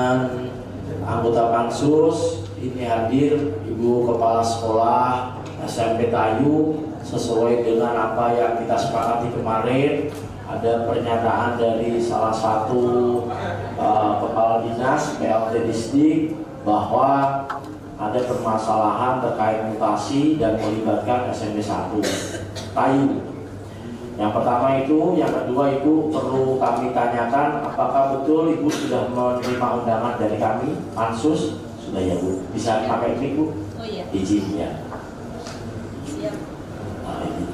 teman-teman anggota Pansus, ini hadir Ibu Kepala Sekolah SMP Tayu. Sesuai dengan apa yang kita sepakati kemarin, ada pernyataan dari salah satu kepala dinas PLT Distrik bahwa ada permasalahan terkait mutasi dan melibatkan SMP 1 Tayu. Yang pertama itu, yang kedua Ibu perlu kami tanyakan, apakah betul Ibu sudah menerima undangan dari kami Pansus? Sudah ya Bu, bisa pakai ini Bu? Oh iya. Izin ya. Siap. Nah, ini.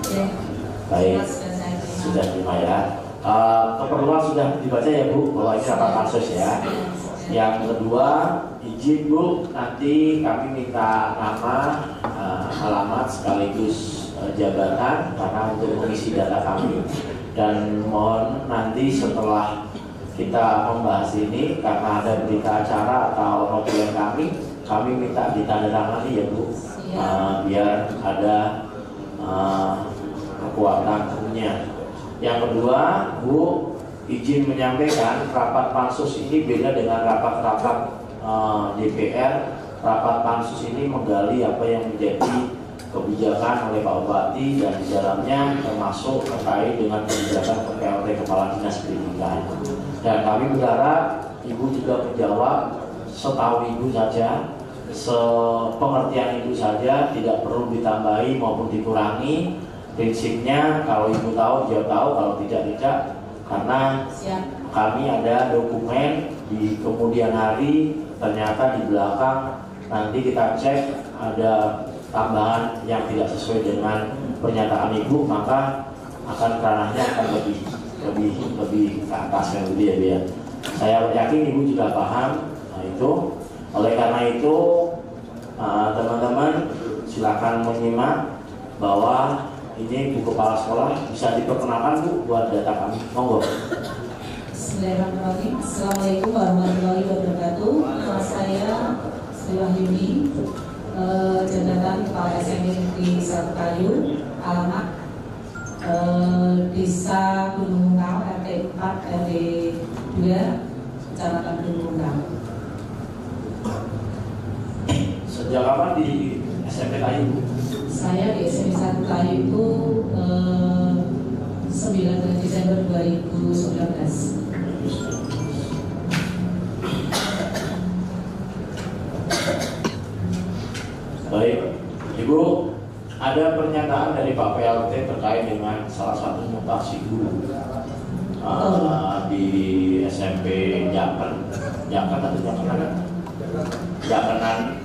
Oke. Baik, sudah terima ya. Keperluan sudah dibaca ya Bu, bahwa ini rapat Pansus ya. Yang kedua, izin Bu, nanti kami minta nama, alamat sekaligus jabatan karena untuk mengisi data kami, dan mohon nanti setelah kita membahas ini karena ada berita acara atau notulen kami minta ditandatangani ya Bu, biar ada kekuatan hukumnya. Yang kedua Bu, izin menyampaikan rapat Pansus ini beda dengan rapat-rapat DPR. Rapat Pansus ini menggali apa yang menjadi kebijakan oleh Pak Bupati, dan di dalamnya termasuk terkait dengan kebijakan PLT Kepala Dinas Pendidikan. Dan kami berharap Ibu juga menjawab setahu Ibu saja, sepengertian Ibu saja, tidak perlu ditambahi maupun dikurangi. Prinsipnya kalau Ibu tahu, dia tahu, kalau tidak. Karena kami ada dokumen di kemudian hari, ternyata di belakang nanti kita cek ada tambahan yang tidak sesuai dengan pernyataan Ibu, maka akan ranahnya akan lebih ke atas kan gitu ya Bu ya. Saya yakin Ibu juga paham. Nah itu, oleh karena itu teman-teman silakan menyimak bahwa ini Bu Kepala Sekolah bisa diperkenalkan Bu buat data kami, monggo. Bismillahirrahmanirrahim. Assalamualaikum warahmatullahi wabarakatuh. Nama saya Sri Wahyuni, jabatan Kepala SMP Negeri 1 Tayu, alamat Desa Gunung Mungkal, RT 4 RW 2, Kecamatan Gunung Mungkal. Sejak kapan di SMP Tayu? Saya di SMP 1 Tayu itu 9 Desember 2019. Baik, Ibu, ada pernyataan dari Pak PLT terkait dengan salah satu mutasi guru di SMP Jakenan,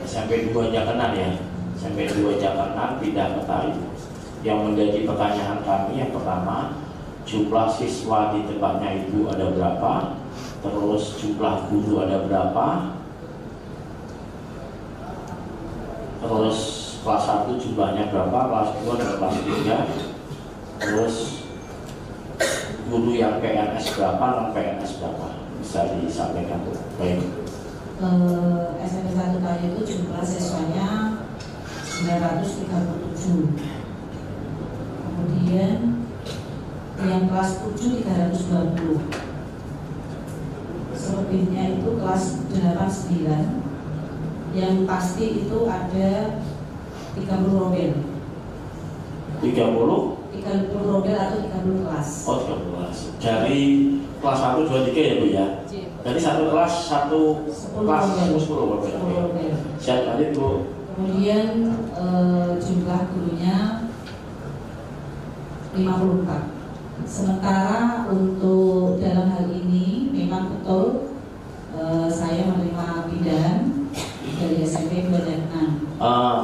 SMP 2 Jakenan ya, SMP 2 Jakenan pindah ke Tayu. Yang menjadi pertanyaan kami yang pertama, jumlah siswa di tempatnya Ibu ada berapa? Terus jumlah guru ada berapa? Terus kelas 1 jumlahnya berapa, kelas 2 dan kelas 3, terus guru yang PNS berapa, non PNS berapa, bisa disampaikan Bu? Baik. SMP 1 Tayu itu jumlah siswanya 937. Kemudian yang kelas 7 320. Selebihnya itu kelas 8 9. Yang pasti itu ada 30 robel. 30 robel atau 30 kelas. Oh, 30 kelas. Dari kelas 1, 2, 3 ya Bu ya? Jadi satu kelas, 10 robel. Siap tadi Bu. Kemudian jumlah gurunya 54. Sementara untuk dalam hal ini memang betul saya menerima pindahan dari SMP 2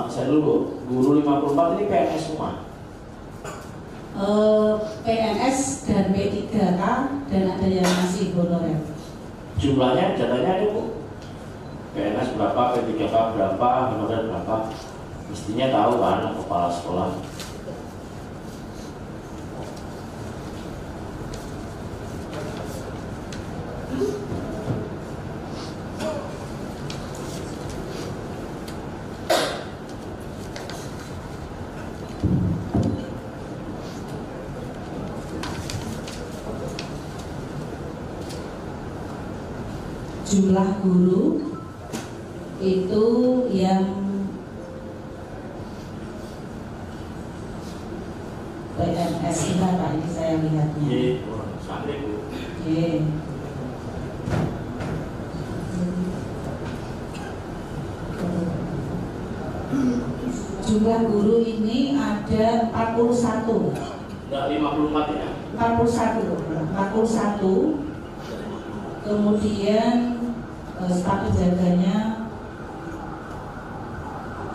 Saya dulu Bu, guru 54 ini PNS semua? PNS dan P3K dan ada yang masih honorer. Jumlahnya, datanya ada Bu? PNS berapa, P3K berapa, honorer berapa? Mestinya tahu kan kepala sekolah. jumlah guru itu yang PNS berapa ini saya lihatnya. Jumlah guru ini ada 41. Enggak 54 ya? 41. Kemudian staf penjaganya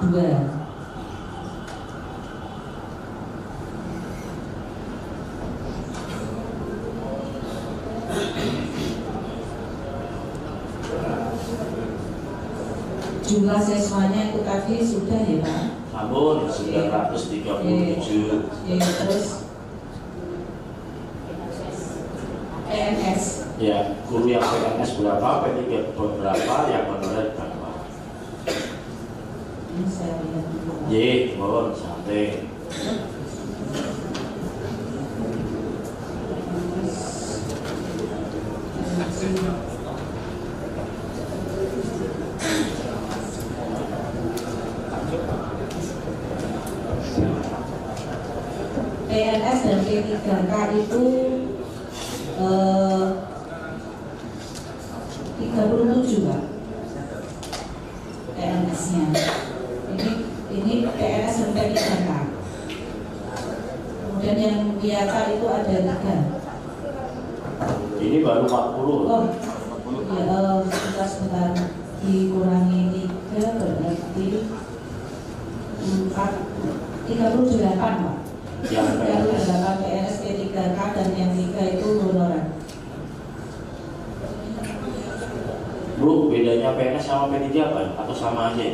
2. Jumlah siswanya itu tadi sudah ya Pak? Namun 937. Terus PNS. Ya, guru yang PNS berapa, P3 berapa, yang honorer berapa? Ini saya lihat dulu. Mohon santai. PNS dan P3K itu 37 Pak PNS-nya. Ini PNS dan P3K. Kemudian yang biasa itu ada 3. Ini baru 40. Oh, ya, sebentar dikurangi 3 berarti 38 Pak. Yang PNS 38 PNS P3K dan yang 3 itu honorer. Bu, bedanya PNS sama P3 apa? Atau sama aja?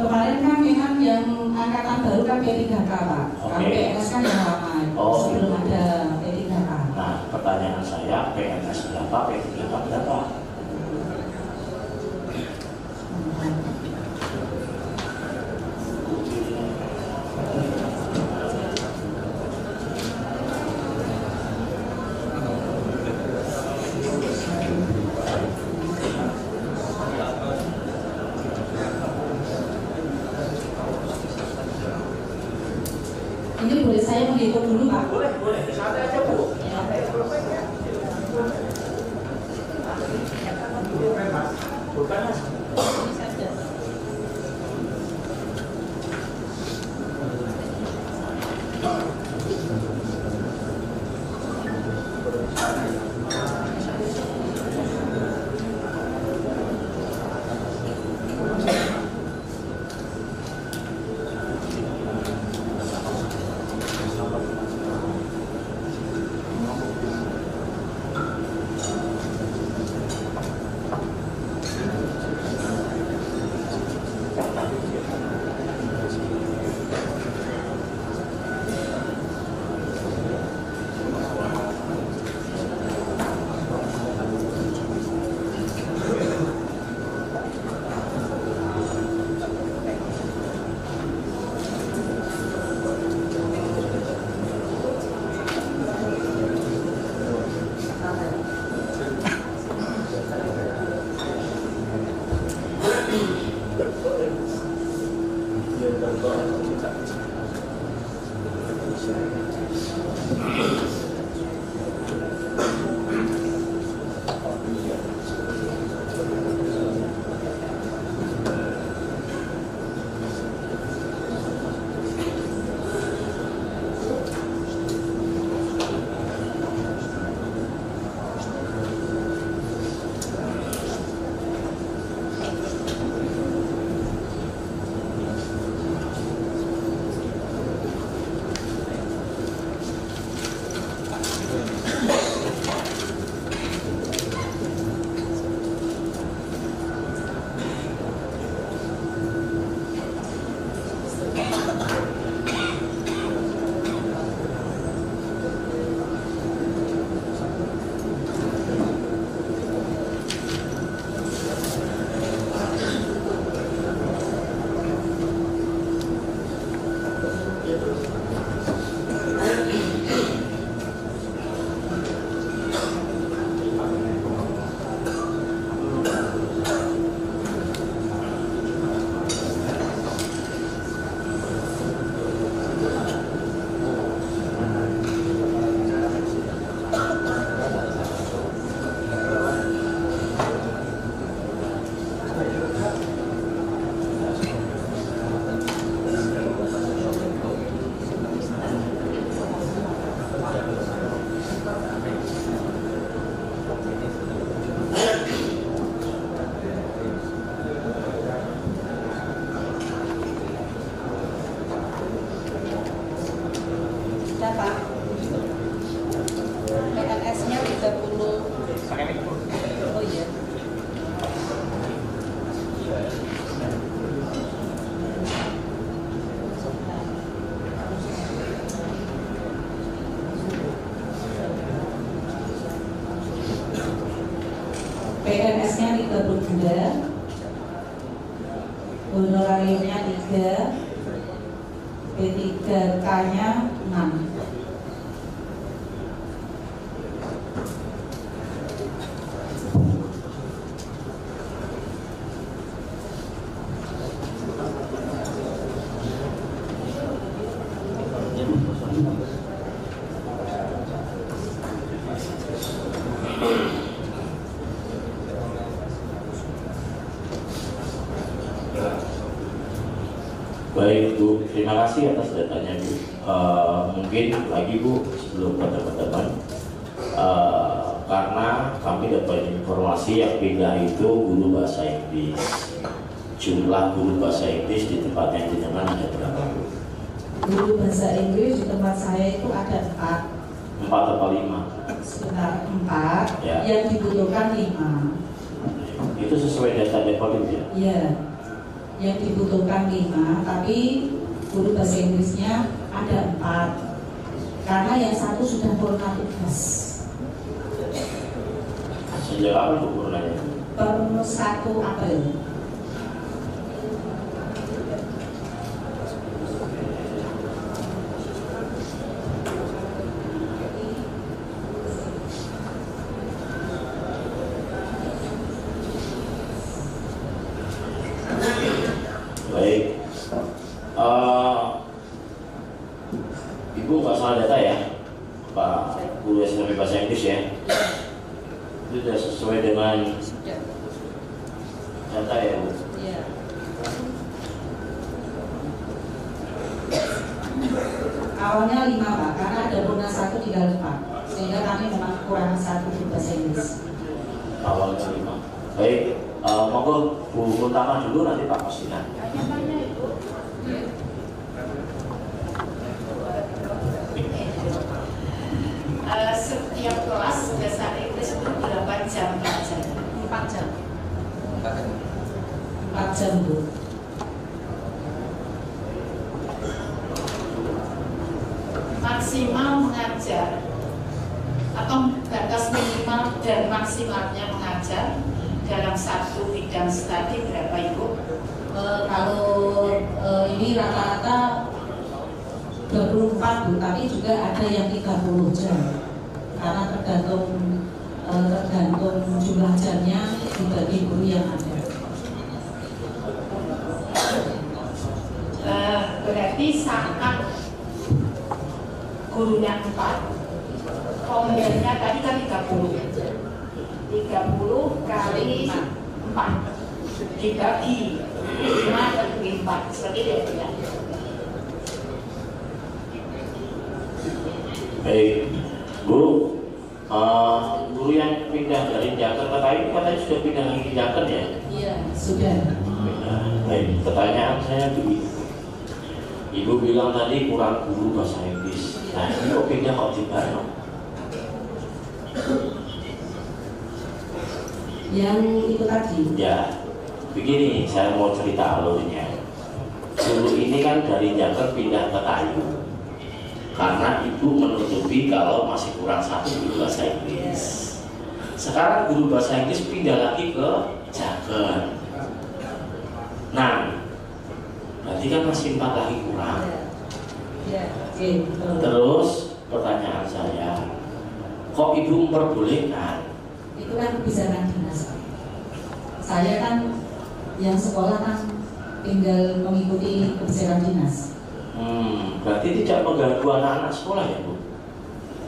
Kemarin kan memang yang angkatan baru kan P3K Pak. Kalau PNS kan yang lama, sebelum ada P3K. Nah, pertanyaan saya, PNS berapa, P3K berapa? Ini boleh saya menghitung dulu Pak? Boleh, santai aja Bu. Bukan Mas. PNS-nya 32, honorariumnya 3, P3K-nya 6. Baik Bu, terima kasih atas datanya Bu. Mungkin lagi Bu sebelum ke teman-teman, karena kami dapat informasi yang pindah itu guru bahasa Inggris. Jumlah guru bahasa Inggris di tempat yang jenengan ada berapa Bu? Guru bahasa Inggris di tempat saya itu ada 4. 4 atau 5? Sekitar 4, ya. Yang dibutuhkan 5. Itu sesuai data deposit ya? Iya, yang dibutuhkan 5, tapi guru bahasa Inggrisnya ada 4, karena yang 1 sudah purna tugas. Sejak kapan Bu purnanya? Per 1 April. Baik, Ibu nggak salah data ya, Pak Guru SMP Bahasa Inggris ya? Itu sudah sesuai dengan data ya Bu? Iya. Awalnya 5 Pak, karena ada purna 1 tinggal 4, sehingga kami memang kurang 1 guru bahasa Inggris. Awalnya 5. Baik, monggo Bu Muntama dulu, nanti Pak Kosinan. Setiap kelas bahasa Inggris itu berapa jam belajar? 4 jam. 4 jam Bu. Maksimal mengajar atau batas minimal dan maksimalnya mengajar dalam satu bidang studi berapa Ibu? Kalau ini rata-rata 24 Bu, tapi juga ada yang 30 jam, karena tergantung jumlah jamnya dibagi guru yang ada. Berarti saat gurunya 4, kombennya tadi kan 30 kali 4 dibagi 5 bagi 4, seperti itu ya. Baik, Bu, guru yang pindah dari Jakarta ke Kayu katanya sudah pindah lagi ke Jakarta ya? Iya, sudah. Baik, pertanyaan saya begini. Ibu bilang tadi kurang guru bahasa Inggris. Nah, ini kok pindah kok di Bandung? Yang itu tadi. Ya, begini, saya mau cerita alurnya. Guru ini kan dari Jakarta pindah ke Kayu karena ibu menutupi kalau masih kurang 1 guru bahasa Inggris. Sekarang guru bahasa Inggris pindah lagi ke Jakarta. Nah, berarti kan masih 4 lagi kurang. Ya, oke. Terus pertanyaan saya, kok ibu memperbolehkan? Itu kan kebijakan dinas. Saya kan yang sekolah kan tinggal mengikuti kebijakan dinas. Berarti tidak mengganggu anak-anak sekolah ya Bu?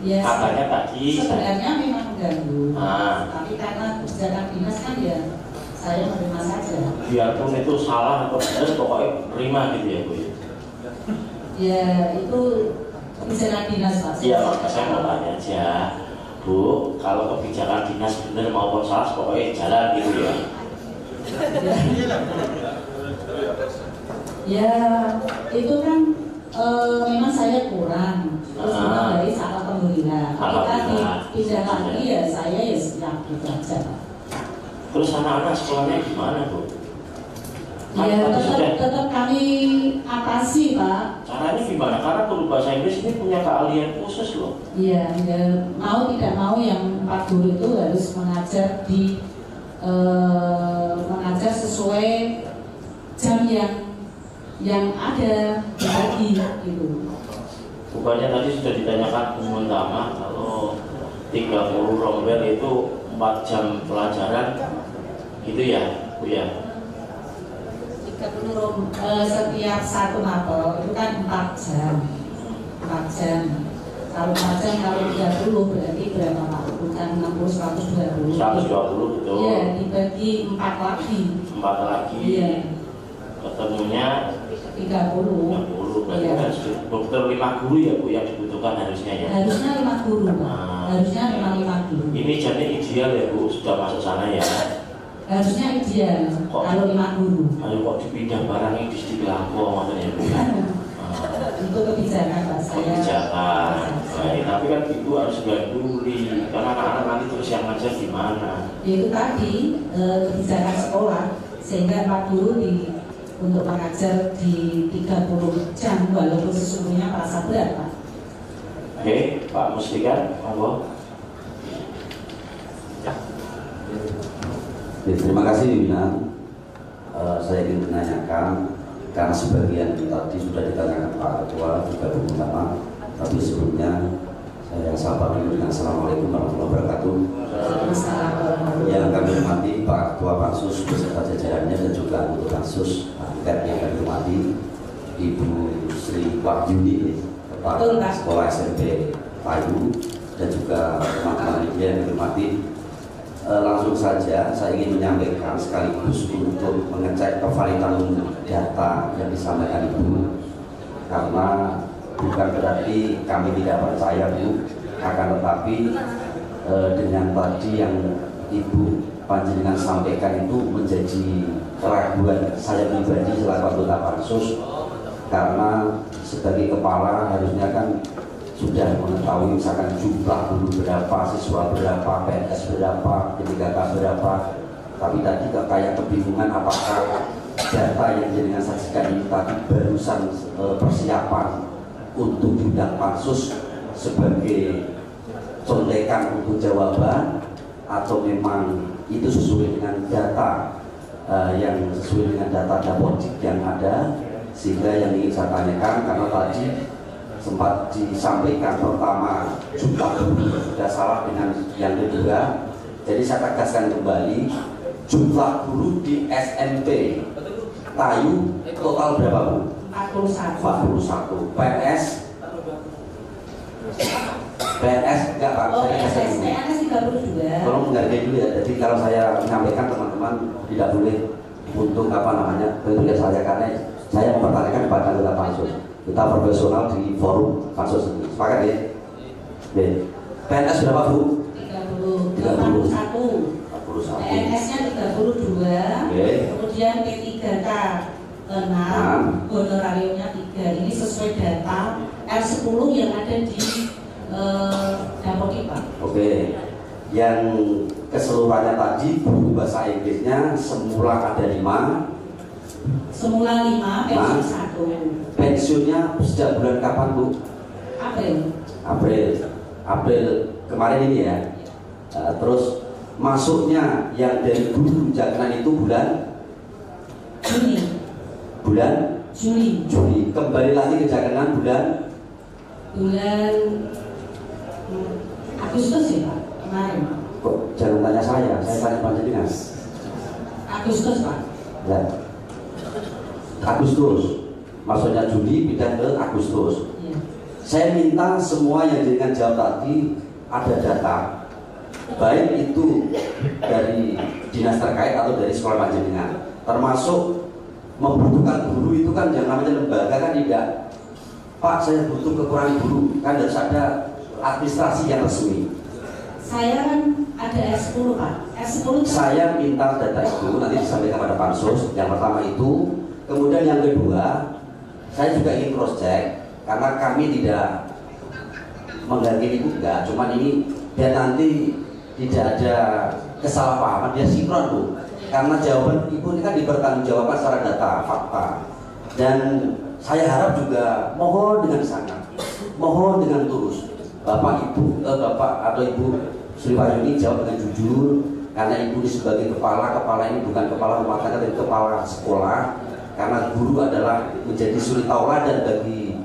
Ya, Katanya tadi sebenarnya memang mengganggu, Ah. tapi karena kebijakan dinas kan ya saya menerima saja. biarpun itu salah atau benar, pokoknya terima gitu ya Bu ya? Ya itu kebijakan dinas Pak. Iya, maka saya mau tanya aja Bu, kalau kebijakan dinas benar maupun salah pokoknya jalan gitu ya? Ya itu kan memang saya kurang, terus memang dari saat alhamdulillah. Ketika dipindah lagi ya saya ya siap gitu aja Pak. Terus anak-anak sekolahnya gimana Bu? Ya tetap kami atasi Pak. Caranya gimana? Karena guru bahasa Inggris ini punya keahlian khusus loh. Iya, ya, mau tidak mau yang 4 guru itu harus mengajar di mengajar sesuai jam yang ada dibagi gitu. Bukannya tadi sudah ditanyakan teman-teman kalau 30 rombel itu 4 jam pelajaran gitu ya Bu ya? 30 setiap satu mapel itu kan 4 jam. 4 jam. Kalau 4 jam kalau 30 berarti berapa Pak? Bukan 60, 120. 120 betul. Iya, dibagi 4 lagi. 4 lagi. Iya. Ketemunya 30. berarti Iya. kan dokter 5 guru ya Bu yang dibutuhkan harusnya ya? Harusnya 5 guru Pak. Nah. Harusnya memang 5 guru. Ini jadi ideal ya Bu, sudah masuk sana ya? Harusnya ideal kalau 5 guru. Ayo kok dipindah barangnya di Stiklangko maksudnya Bu? Untuk kebijakan Pak saya. Kebijakan. Baik, tapi kan Ibu harus peduli karena anak-anak nanti terus yang ngajar gimana? Itu tadi kebijakan sekolah sehingga 4 guru untuk mengajar di 30 jam walaupun sesungguhnya merasa berat Pak. Oke, Pak Mustika, monggo. Terima kasih Wina. Saya ingin menanyakan karena sebagian tadi sudah ditanyakan Pak Ketua juga beberapa, tapi sebelumnya saya sapa dulu dengan Assalamualaikum warahmatullahi wabarakatuh. Yang kami hormati Pak Ketua Pansus beserta jajarannya dan juga untuk Pansus angket yang kami hormati Ibu Sri Wahyuni, Kepala Sekolah SMP Payu, dan juga teman-teman yang kami hormati. Langsung saja saya ingin menyampaikan sekaligus untuk mengecek kevalidan data yang disampaikan Ibu, karena bukan berarti kami tidak percaya Bu, akan tetapi dengan tadi yang Ibu panjenengan sampaikan itu menjadi keraguan saya pribadi selaku anggota Pansus, karena sebagai kepala harusnya kan sudah mengetahui misalkan jumlah guru berapa, siswa berapa, PNS berapa, PDKK berapa, tapi tadi kayak kebingungan apakah data yang jenengan saksikan ini tadi barusan persiapan untuk diundang Pansus sebagai contekan untuk jawaban, atau memang itu sesuai dengan data yang sesuai dengan data dapodik yang ada, sehingga yang ingin saya tanyakan karena tadi sempat disampaikan pertama jumlah guru sudah salah dengan yang kedua, jadi saya tegaskan kembali jumlah guru di SMP Tayu total berapa Bu? 41. PNS enggak Pak? PNS 32. Tolong menghargai dulu ya, jadi kalau saya menyampaikan teman-teman tidak boleh untuk apa namanya bentuknya saya, karena saya mempertanyakan kepada anggota Pansus. Kita profesional di forum Pansus ini. Sepakat ya? PNS berapa Bu? 41. 41. PNS-nya 32. Kemudian P3K 6, honorariumnya 3. Ini sesuai data R10 yang ada di Dapodik Pak. Oke. Yang keseluruhannya tadi guru bahasa Inggrisnya semula ada 5. Semula 5, pensiun 1. Pensiunnya sejak bulan kapan Bu? April kemarin ini ya. Terus masuknya yang dari guru Jakenan itu bulan Juni. Kembali lagi ke Jakenan bulan Agustus ya Pak, kemarin. Kok jangan tanya saya tanya panjenengan. Agustus Pak. Ya. Agustus, maksudnya Juli pindah ke Agustus. Ya. Saya minta semua yang jenengan jawab tadi ada data, baik itu dari dinas terkait atau dari sekolah panjenengan, termasuk membutuhkan guru itu kan yang namanya lembaga kan tidak. Pak, saya butuh kekurangan guru, kan harus ada administrasi yang resmi. Saya kan ada S10 Pak. S10 saya minta data itu nanti disampaikan pada Pansus. Yang pertama itu. Kemudian yang kedua, saya juga ingin cross check karena kami tidak menghargai itu enggak, cuman ini biar nanti tidak ada kesalahpahaman, dia sinkron Bu. Karena jawaban Ibu ini kan dipertanggungjawabkan secara data, fakta. Dan saya harap juga mohon dengan sangat, mohon dengan tulus, Bapak Ibu atau Ibu Sri Wahyuni jawab dengan jujur, karena ibu ini sebagai kepala ini bukan kepala rumah tangga tapi kepala sekolah, karena guru adalah menjadi suri tauladan bagi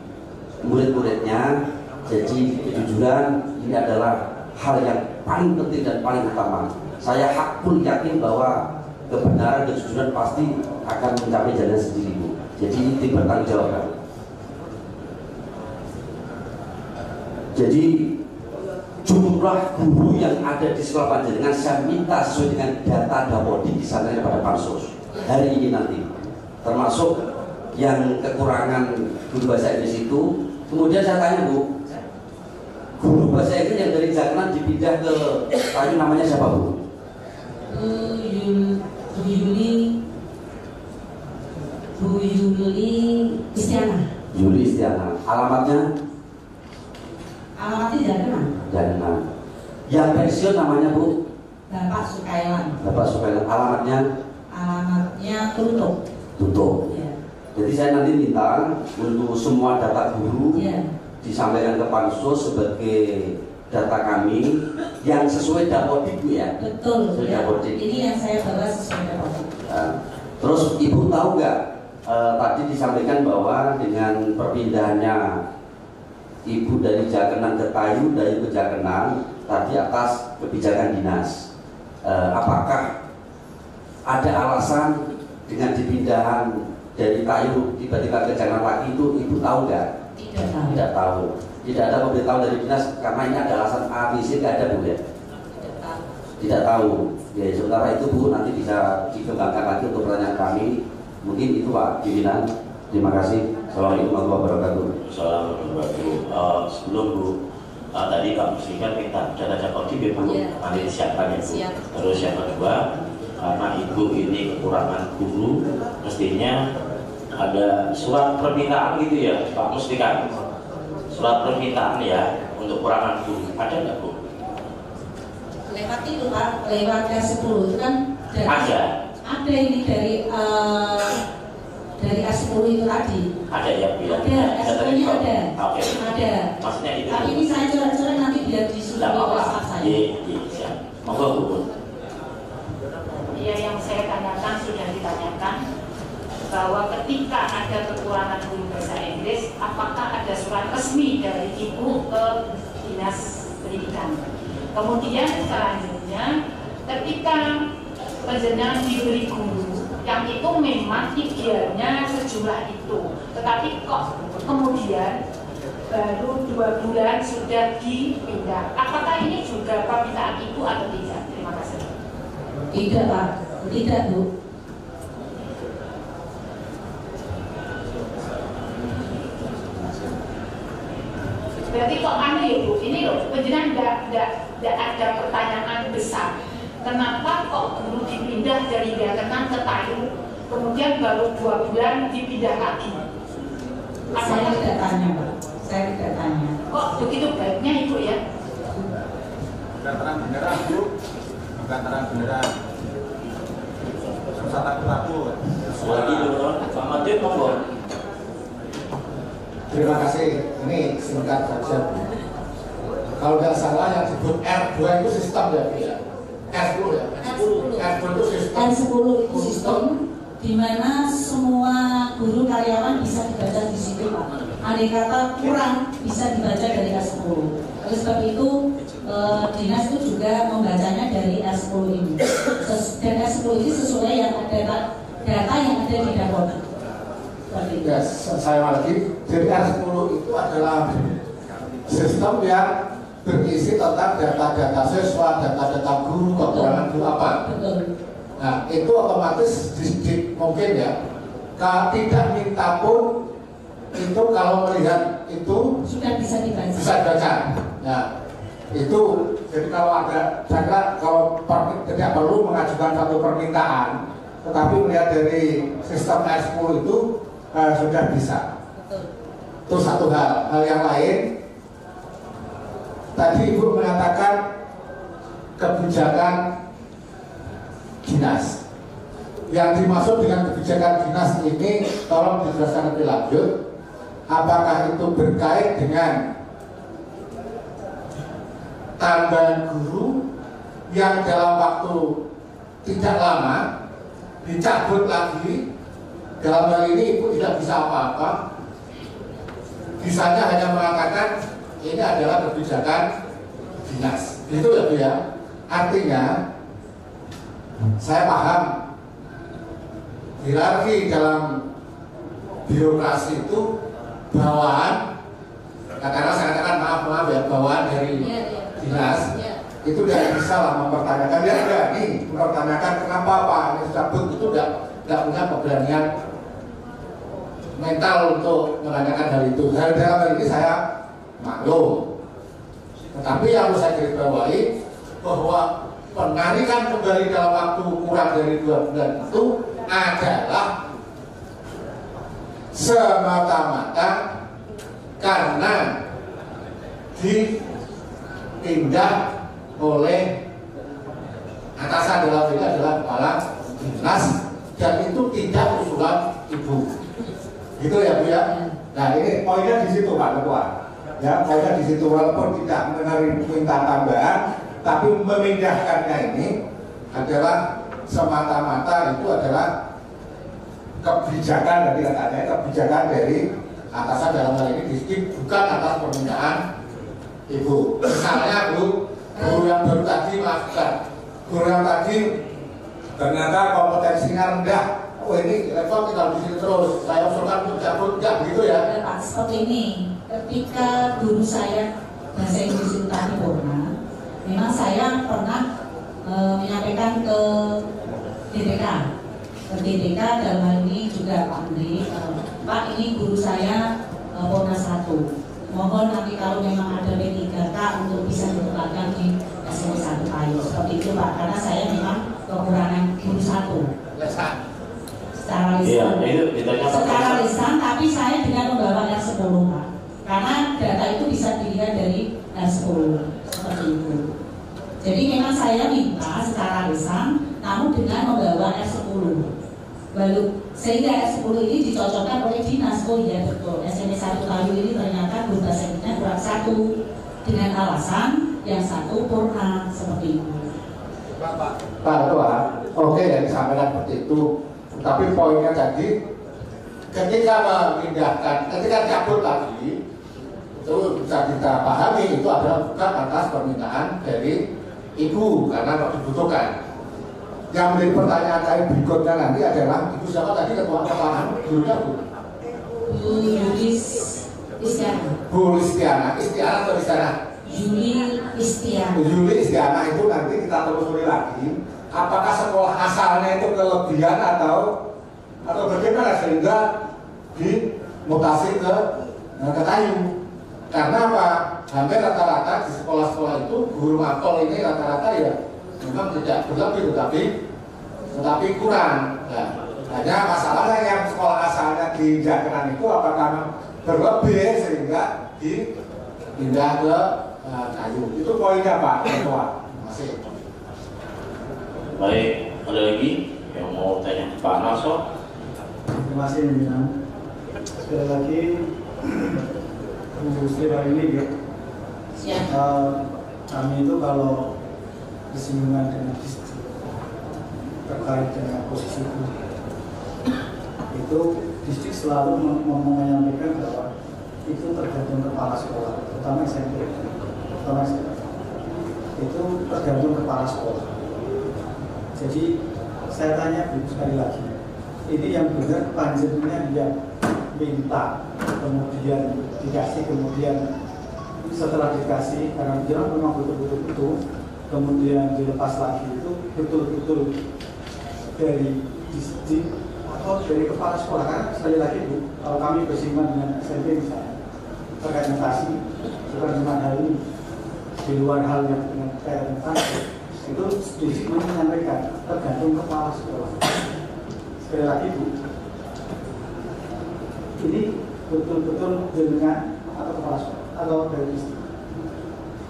murid-muridnya. Jadi kejujuran ini adalah hal yang paling penting dan paling utama. Saya hakul yakin bahwa kebenaran dan kejujuran pasti akan mencapai jalan sendiri, Bu. Jadi ini dipertanggungjawabkan. Jadi jumlah guru yang ada di sekolah panjenengan saya minta sesuai dengan data Dapodik disampaikan pada Pansus hari ini nanti, termasuk yang kekurangan guru bahasa Inggris itu. Kemudian saya tanya, Bu, guru bahasa Inggris yang dari Jakarta dipindah ke Kayu namanya siapa, Bu? Bu Yuli Istiana. Yuli Istiana. Alamatnya? Alamatnya Jakarta. Yang pensiun namanya, Bu? Bapak Sukailan. Bapak Sukailan. Alamatnya? Alamatnya Tutup. Ya. Jadi saya nanti minta untuk semua data guru disampaikan ke Pansus sebagai data kami yang sesuai Dapodik, Bu, ya? Betul. Sesuai Dapodik. Ini yang saya bawa sesuai Dapodik. Terus Ibu tahu nggak? Tadi disampaikan bahwa dengan perpindahannya Ibu dari Jakenan ke Tayu, dari ke Jakenan tadi atas kebijakan dinas. Apakah ada alasan dengan dipindahan dari Tayu tiba-tiba ke Jakenan lagi itu Ibu tahu nggak? Tidak tahu. Tidak ada pemberitahuan dari dinas karena ini ada alasan A, B, C, nggak ada, Bu, ya? Tidak tahu. Ya, sementara itu, Bu, nanti bisa dikembangkan lagi untuk pertanyaan kami. Mungkin itu, Pak pimpinan. Terima kasih. Assalamualaikum warahmatullahi wabarakatuh. Assalamualaikum warahmatullahi wabarakatuh. Sebelum Bu, tadi Kak Musliman minta data Dapodik, Bu, nanti disiapkan, ya, Bu. Terus yang kedua, karena Ibu ini kekurangan guru, mestinya ada surat permintaan gitu ya, Pak Musliman. Surat permintaan ya untuk kekurangan guru. Ada nggak, Bu? Lewat itu, Pak, lewat S10 itu kan ada ini dari A10 itu tadi. Ada ya, Bu? Ada, S10-nya ada. Oke. Ada. Maksudnya itu. Tapi ini saya coret-coret nanti biar disuruh di WhatsApp saya. Iya, siap. Monggo, Bu. Ya, yang saya tanyakan sudah ditanyakan bahwa ketika ada kekurangan guru bahasa Inggris, apakah ada surat resmi dari Ibu ke Dinas Pendidikan? Kemudian selanjutnya, ketika panjenengan diberi guru yang itu memang idealnya sejumlah itu, tetapi kok kemudian baru 2 bulan sudah dipindah. Apakah ini juga permintaan Ibu atau tidak? Terima kasih. Tidak, Pak. Tidak, Bu. Berarti kok aneh, Bu? Ini loh, panjenengan tidak ada pertanyaan besar. Kenapa kok guru dipindah dari Jakenan ke Tayu, kemudian baru 2 bulan dipindah lagi? Saya tidak tanya, Pak. Saya tidak tanya. Kok begitu baiknya, Ibu, ya? Bukan terang beneran, Bu. Bukan terang beneran. Susah takut-takut. Lagi dulu, Pak Mati, monggo. Terima kasih. Ini singkat saja. Kalau nggak salah yang disebut R2 itu sistem ya, Bu, ya? R10 ya? R10 itu sistem. R10 itu sistem di mana semua guru karyawan bisa dibaca di situ, Pak. Andai kata kurang bisa dibaca dari R10. Oleh sebab itu dinas itu juga membacanya dari R10 ini. Dan R10 ini sesuai yang ada data yang ada di Dapodik. Ya, saya lagi. Jadi R10 itu adalah sistem yang berisi tentang data-data siswa, data-data guru, kekurangan guru apa. Betul. Nah, itu otomatis mungkin ya, tidak minta pun itu kalau melihat itu sudah bisa dibaca. Bisa dibaca. Nah, itu jadi kalau ada, saya kira kalau tidak perlu mengajukan satu permintaan, tetapi melihat dari sistem R10 itu sudah bisa. Betul. Itu satu hal. Hal yang lain, tadi Ibu mengatakan kebijakan dinas. Yang dimaksud dengan kebijakan dinas ini, tolong dijelaskan lebih lanjut. Apakah itu berkait dengan tambahan guru yang dalam waktu tidak lama dicabut lagi. Dalam hal ini ibu tidak bisa apa-apa, bisanya hanya mengatakan ini adalah kebijakan dinas. Itu ya Bu ya. Artinya saya paham hierarki dalam birokrasi itu bawaan, karena saya katakan maaf ya, bawaan dari dinas itu tidak bisa lah mempertanyakan, dia berani mempertanyakan kenapa Pak Anies cabut, itu tidak punya keberanian mental untuk menanyakan hal itu. Dalam hal ini saya maklum, tetapi yang harus saya garisbawahi bahwa penarikan kembali dalam waktu kurang dari 2 bulan itu adalah semata-mata karena dipindah oleh atasan, dalam ini adalah kepala dinas, dan itu tidak usulan ibu. Gitu ya Bu ya. Nah ini poinnya di situ Pak Ketua. Ya, poinnya di situ, walaupun tidak menerima minta tambahan, tapi memindahkannya ini adalah semata-mata itu adalah kebijakan dari katanya, kebijakan dari atasan, dalam hal ini distrik, bukan atas permintaan ibu. Misalnya Bu, guru yang baru tadi, maafkan, guru yang tadi ternyata kompetensinya rendah. Oh ini level tinggal di sini terus, saya usulkan untuk cabut, enggak begitu ya? Pak, seperti ini, ketika guru saya bahasa Inggris itu tadi Purna, memang saya pernah menyampaikan ke DPK dalam hal ini juga Pak Menteri, Pak ini guru saya Purna 1, mohon nanti kalau memang ada P3K untuk bisa ditempatkan di SMP 1 Payu, seperti itu Pak, karena saya memang kekurangan guru 1 secara lisan, secara lisan, tapi saya dengan membawa R10 Pak, karena data itu bisa dilihat dari R10 seperti itu. Jadi memang saya minta secara lisan, namun dengan membawa R10, lalu sehingga R10 ini dicocokkan oleh dinas. Oh iya betul, SMP 1 Payu ini ternyata guru bahasa Inggrisnya kurang 1, dengan alasan yang 1 Purna, seperti itu. Pak Ketua, oke ya disampaikan seperti itu. Tapi poinnya tadi, ketika memindahkan, ketika cabut lagi, itu bisa kita pahami itu adalah bukan atas permintaan dari ibu karena dibutuhkan. Yang menjadi pertanyaan saya berikutnya nanti adalah ibu siapa tadi ketua kepala gurunya Bu? Bu Yulis Istiana. Bu Istiana, Istiana atau Istiana? Yuli Istiana itu nanti kita telusuri lagi. Apakah sekolah asalnya itu kelebihan atau bagaimana sehingga dimutasi ke Kayu? Karena apa? Hampir rata-rata di sekolah-sekolah itu guru makol ini rata-rata ya memang tidak berlebih tetapi kurang. Nah, hanya masalahnya yang sekolah asalnya di Jakenan itu apakah berlebih sehingga dipindah ke Kayu? Itu poinnya Pak Ketua. Masih. Baik, ada lagi yang mau tanya Pak Naso? Terima kasih Pimpinan. Sekali lagi Bu Sri ini kami itu kalau bersinggungan dengan distrik terkait dengan posisi guru itu distrik selalu menyampaikan bahwa itu tergantung kepala sekolah, terutama SMP, itu tergantung kepala sekolah. Jadi saya tanya Bu sekali lagi, ini yang benar panjenengan yang minta, kemudian dikasih, kemudian setelah dikasih karena dia memang betul-betul itu, kemudian dilepas lagi itu betul-betul dari distrik atau dari kepala sekolah? Karena sekali lagi Bu, kalau kami bersinggungan dengan SMP misalnya terkait mutasi, bukan cuma hal ini, di luar hal yang dengan kayak mutasi itu distrik menyampaikan tergantung kepala sekolah. Sekali lagi Bu, ini betul-betul dengan atau kepala sekolah atau dari distrik?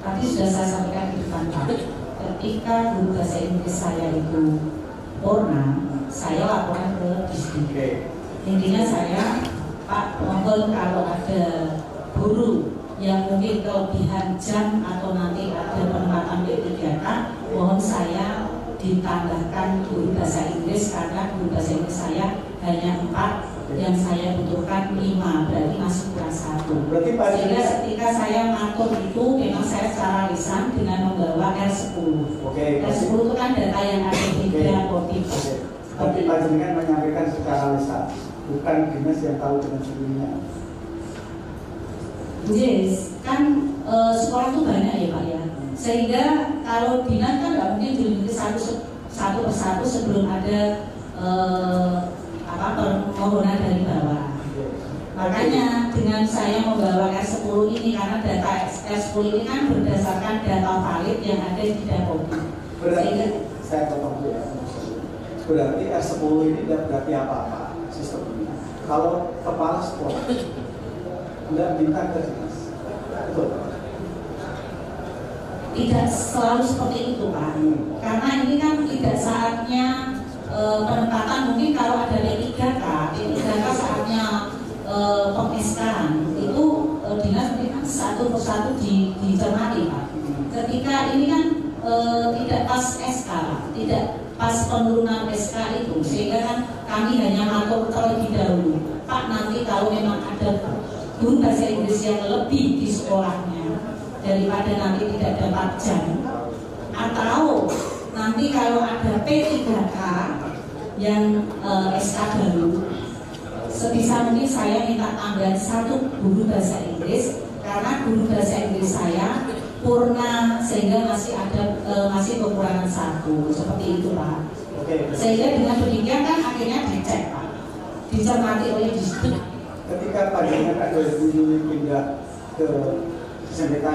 Tadi sudah saya sampaikan di depan Pak, ketika guru bahasa Inggris saya itu Purna, saya laporan ke distrik. Intinya saya, Pak, mohon kalau ada guru yang mungkin kelebihan jam atau nanti ada penempatan P3K ternyata mohon saya ditambahkan guru bahasa Inggris karena guru bahasa Inggris saya hanya 4, yang saya butuhkan 5, berarti masih kurang 1. Sehingga ketika saya ngatur itu memang saya secara lisan dengan membawa R10. R10 itu kan data yang ada di Dapodik. Tapi panjenengan menyampaikan secara lisan, bukan dinas yang tahu dengan sendirinya. Yes, kan sekolah itu banyak ya Pak ya. Sehingga kalau dinas kan nggak mungkin dilindungi satu persatu sebelum ada permohonan dari bawah. Makanya dengan saya membawa R10 ini karena data R10 ini kan berdasarkan data valid yang ada di Dapodik. Berarti saya potong dulu ya. Berarti R10 ini tidak berarti apa-apa sistemnya. Kalau kepala sekolah tidak minta ke dinas, betul? Tidak selalu seperti itu Pak. Karena ini kan tidak saatnya penempatan. Mungkin kalau ada P3K saatnya peng-SK-an itu dinas mungkin kan satu persatu dicermati Pak. Ketika ini kan tidak pas SK, tidak pas penurunan SK itu, sehingga kan kami hanya ngatur terlebih dahulu. Pak, nanti kalau memang ada guru bahasa Inggris yang lebih di sekolahnya daripada nanti tidak dapat jam, atau nanti kalau ada P3K yang SK baru, sebisa mungkin saya minta tambahan 1 guru bahasa Inggris karena guru bahasa Inggris saya purna sehingga masih ada masih kekurangan 1 seperti itu Pak. Sehingga dengan demikian kan akhirnya dicek Pak, dicermati oleh distrik. Ketika panjenengan ada guru pindah ke SMPK,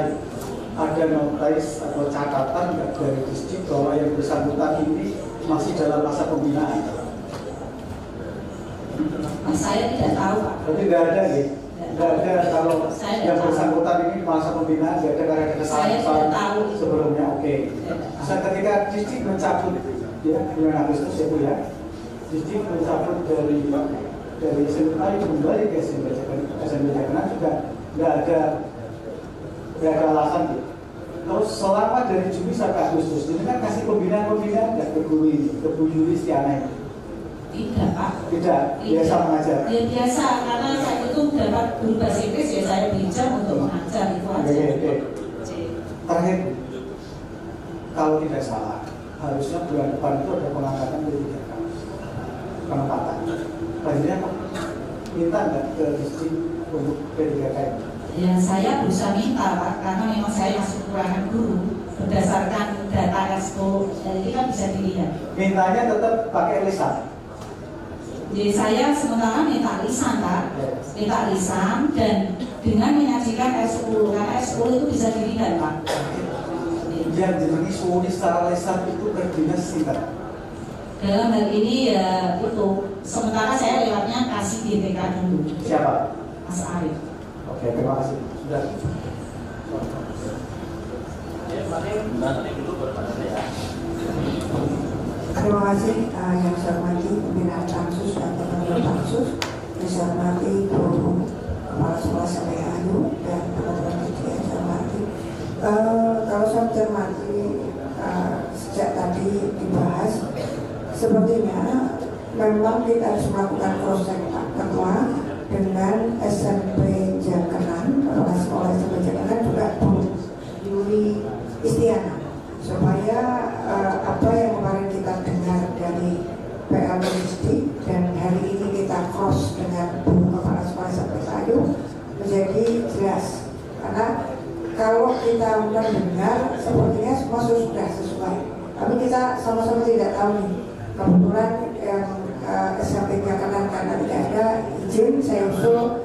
ada notis atau catatan dari distrik bahwa yang bersangkutan ini masih dalam masa pembinaan? Saya tidak tahu Pak. Berarti tidak ada ya? Tidak ada kalau yang bersangkutan ini masa pembinaan, tidak ada karena ada kesalahan sebelumnya. Saya ketika distrik mencabut ya bulan Agustus ya Bu ya, distrik mencabut dari SMK itu kembali ke SMP Jakarta juga tidak ada alasan gitu. Terus selama dari Juni sampai Agustus ini kan kasih pembinaan nggak ke Bu Yuli Stiana? Tidak Pak. Tidak, biasa mengajar. Ya biasa, karena saya itu dapat guru bahasa Inggris ya saya belajar untuk mengajar itu aja. Terakhir, kalau tidak salah, harusnya bulan depan itu ada pengangkatan P3K, penempatan. Banyak minta nggak ke distrik untuk P3K ini? Ya saya berusaha minta Pak, karena memang saya masih kekurangan guru berdasarkan data ekspor, jadi kan bisa dilihat. Mintanya tetap pakai lisan. Jadi saya sementara minta lisan Pak, minta lisan dan dengan menyajikan S10, karena S10 itu bisa dilihat Pak. Yang jadi suuni secara lisan itu berdinas singkat. Dalam hal ini ya itu, sementara saya lewatnya kasih DPK dulu. Siapa? Mas Arif. Oke, terima kasih. Sudah. Terima kasih yang saya hormati pimpinan Pansus dan teman-teman Pansus, yang saya hormati guru kepala sekolah SMPAU dan teman-teman media yang saya hormati. Kalau saya cermati sejak tadi dibahas, sepertinya memang kita harus melakukan cross-check Pak Ketua dengan SMP Jakanan, kepala sekolah SMP Jakanan juga Bu Yuli Istiana, supaya apa yang kemarin kita dengar dari PL Distrik dan hari ini kita cross dengan Bu Kepala Sekolah SMPAU menjadi jelas. Karena kalau kita mendengar sepertinya semua sudah sesuai, tapi kita sama-sama tidak tahu nih. Kebetulan yang SMP Jakanan karena tidak ada izin, saya usul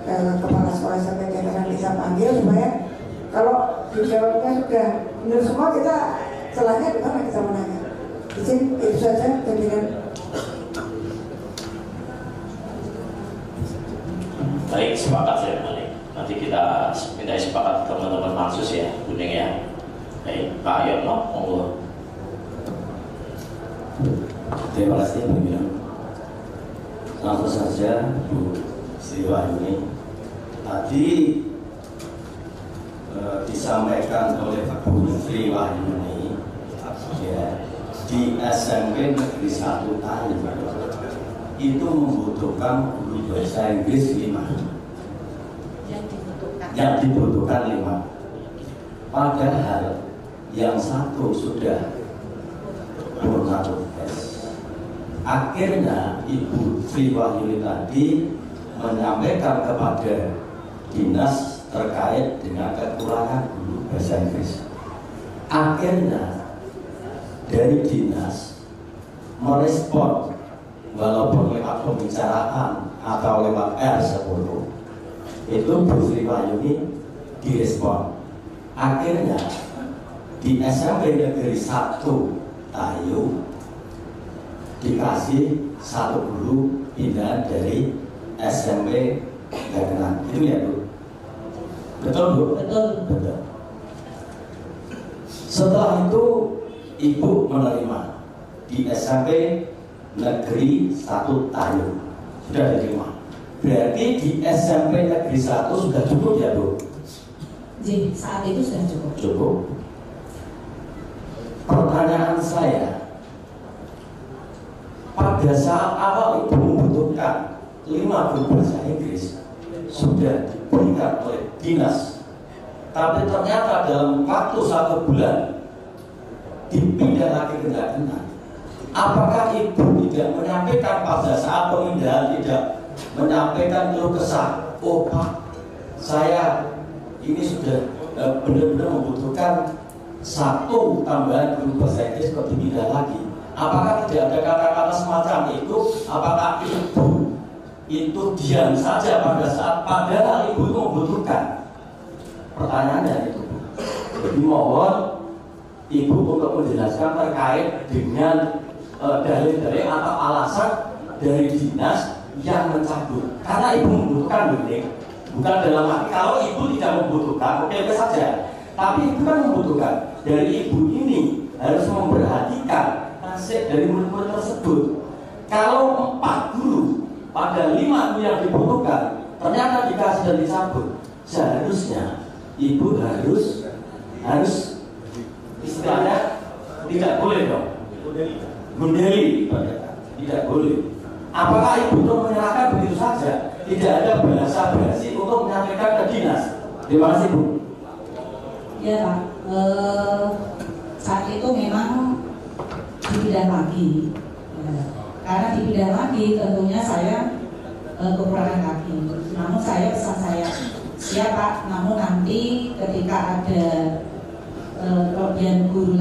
Kepala Sekolah SMP Jakanan kita panggil supaya kalau dijawabnya sudah benar semua, kita celahnya di mana kita menanya. Izin itu saja pimpinan. Baik, sepakat saya balik. Nanti kita minta sepakat teman-teman Pansus ya, kuning ya. Baik, Pak Yono, monggo. Terima kasih pimpinan. Langsung saja Bu Sri Wahyuni. Tadi di disampaikan oleh Pak Guru Sri Wahyuni ya, di SMP Negeri 1 Tayu itu membutuhkan guru bahasa Inggris 5 yang dibutuhkan 5, padahal yang satu sudah purna tugas. Akhirnya Ibu Sri Wahyuni tadi menyampaikan kepada dinas terkait dengan kekurangan guru bahasa Inggris. Akhirnya dari dinas merespon, walaupun lewat pembicaraan atau lewat R10, itu Bu Sri Wahyuni direspon. Akhirnya di SMP Negeri 1 Tayu dikasih 1 guru pindahan dari SMP Gagenan. Itu ya Bu? Betul Bu? Betul. Betul. Setelah itu Ibu menerima di SMP Negeri 1 Tayu, sudah diterima. Berarti di SMP Negeri 1 sudah cukup ya Bu? Jadi saat itu sudah cukup. Cukup. Pertanyaan saya, pada saat awal Ibu membutuhkan 5 guru bahasa Inggris sudah diberikan oleh dinas, tapi ternyata dalam waktu 1 bulan dipindah lagi ke Gagenan. Apakah Ibu tidak menyampaikan pada saat pemindahan, tidak menyampaikan keluh kesah, oh Pak, saya ini sudah benar-benar membutuhkan 1 tambahan guru bahasa Inggris kok dipindah lagi? Apakah tidak ada kata-kata semacam itu? Apakah Ibu itu diam saja pada saat padahal Ibu itu membutuhkan? Pertanyaannya itu. Jadi mohon Ibu untuk menjelaskan terkait dengan dalil-dalil atau alasan dari dinas yang mencabut. Karena Ibu membutuhkan ini, bukan dalam arti kalau Ibu tidak membutuhkan, oke saja. Tapi Ibu kan membutuhkan. Dari Ibu ini harus memperhatikan nasib dari murid-murid tersebut. Kalau 4 guru pada 5 guru yang dibutuhkan ternyata dikasih dan dicabut, seharusnya Ibu harus istilahnya tidak boleh dong gundeli, tidak boleh. Apakah Ibu itu menyerahkan begitu saja, tidak ada basa-basi untuk menyampaikan ke dinas? Terima kasih Bu. Ya Pak, saat itu memang dipindah lagi ya. Karena dipindah lagi tentunya saya kekurangan lagi. Namun saya pesan saya siap Pak, namun nanti ketika ada kelebihan guru,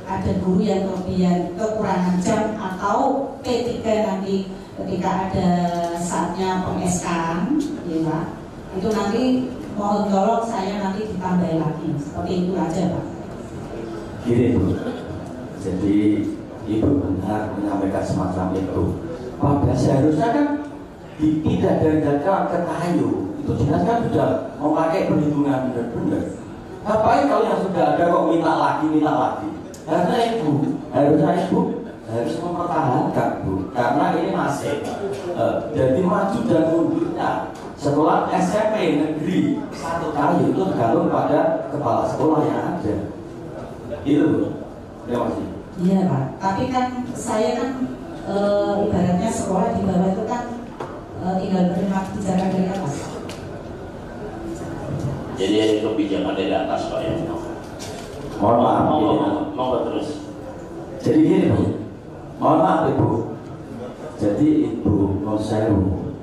ada guru yang kelebihan kekurangan jam atau P3 nanti ketika ada saatnya peng-SK-an ya Pak, itu nanti mohon tolong saya nanti ditambah lagi, seperti itu aja Pak. Gini Bu, jadi Ibu benar menyampaikan semacam itu. Pada seharusnya kan dipindah dari Gagenan ke Tayu, itu dinas kan sudah memakai perhitungan benar-benar. Ngapain kalau yang sudah ada kok minta lagi? Harusnya Ibu harus mempertahankan Bu, karena ini masih jadi maju dan mundurnya sekolah SMP Negeri 1 Tayu itu tergantung pada kepala sekolah yang ada. Itu Bu. Terima kasih. Iya Pak, tapi kan saya kan ibaratnya sekolah di bawah itu kan tinggal menerima kebijakan dari atas. Jadi ada kebijakan dari atas Pak ya. Mohon maaf. Mau terus. Jadi gini Bu, mohon maaf Ibu. Jadi Ibu Nosewu,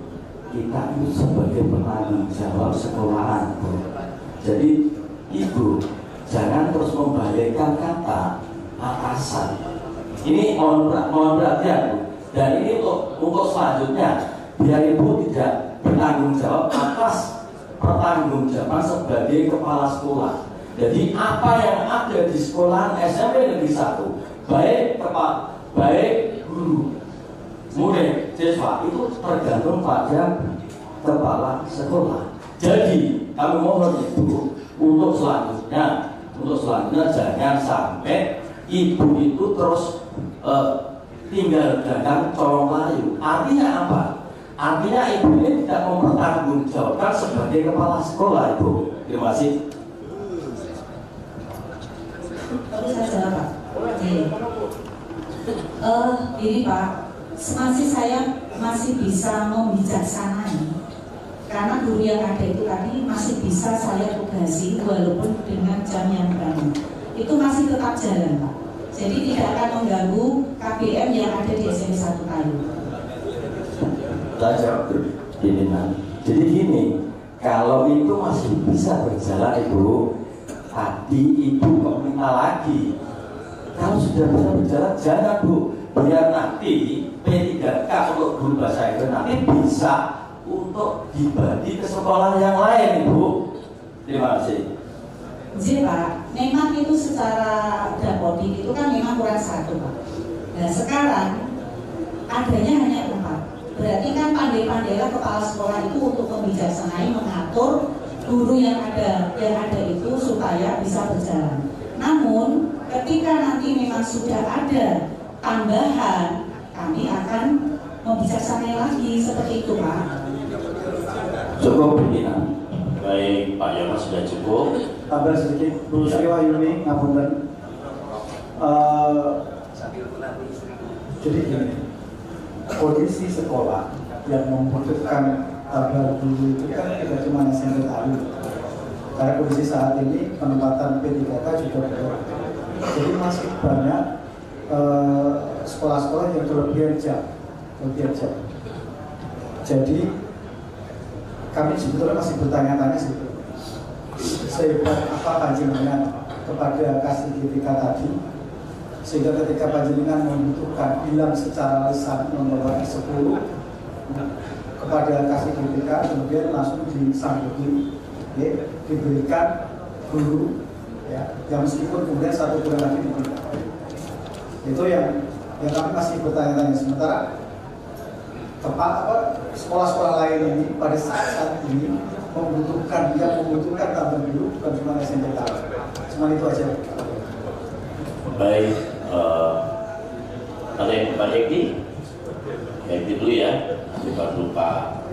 kita itu sebagai penanggung jawab sekolahan Bu. Jadi Ibu jangan terus membalikkan kata atasan. Ini mohon perhatian Bu. Dan ini untuk selanjutnya biar Ibu tidak bertanggung jawab atas pertanggungjawaban sebagai kepala sekolah. Jadi apa yang ada di sekolahan SMP Negeri 1, baik guru, murid, siswa itu tergantung pada kepala sekolah. Jadi kami mohon Ibu untuk selanjutnya jangan sampai Ibu itu terus tinggal dagang colong layu. Artinya apa? Artinya Ibu ini tidak mempertanggungjawabkan sebagai kepala sekolah Ibu. Terima kasih. Saya jawab Pak. Ini Pak, saya masih bisa membijaksanai karena guru yang ada itu tadi masih bisa saya tugasi walaupun dengan jam yang berani. Itu masih tetap jalan Pak. Jadi tidak akan mengganggu KBM yang ada di SMP 1 Kayu. Jadi gini, kalau itu masih bisa berjalan Ibu, tadi Ibu kok minta lagi. Kalau sudah bisa berjalan, jangan Bu. Biar nanti P3K untuk guru bahasa Inggris nanti bisa untuk dibagi ke sekolah yang lain Ibu. Terima kasih. Jadi Pak, memang itu secara dapodik itu kan memang kurang 1 Pak. Nah sekarang adanya hanya 4. Berarti kan pandai-pandailah kepala sekolah itu untuk membijaksanai mengatur guru yang ada itu supaya bisa berjalan. Namun ketika nanti memang sudah ada tambahan, kami akan membijaksanai lagi seperti itu Pak. Cukup pimpinan. Baik, Pak Yonas sudah cukup. Tambah sedikit, Bu Sri Wahyuni, ngapunten. Jadi gini, kondisi sekolah yang membutuhkan tambah guru itu kan tidak cuma SMP Taru. Karena kondisi saat ini penempatan P3K juga berkurang. Jadi masih banyak sekolah-sekolah yang kelebihan jam. Jadi kami sebetulnya masih bertanya-tanya sehebat apa panjenengan kepada kasih GTK tadi, sehingga ketika panjenengan membutuhkan bilang secara lisan nomor 10 kepada kasih GTK, kemudian langsung disanggupi, ya, diberikan guru, ya, yang meskipun kemudian 1 bulan lagi diberikan. Itu yang kami masih bertanya-tanya. Sementara sekolah-sekolah lain ini pada saat ini membutuhkan tambah dulu, bukan cuma SMP Taru. Cuma itu aja. Baik, ada yang Pak Eki? Eki dulu ya, nanti baru Pak.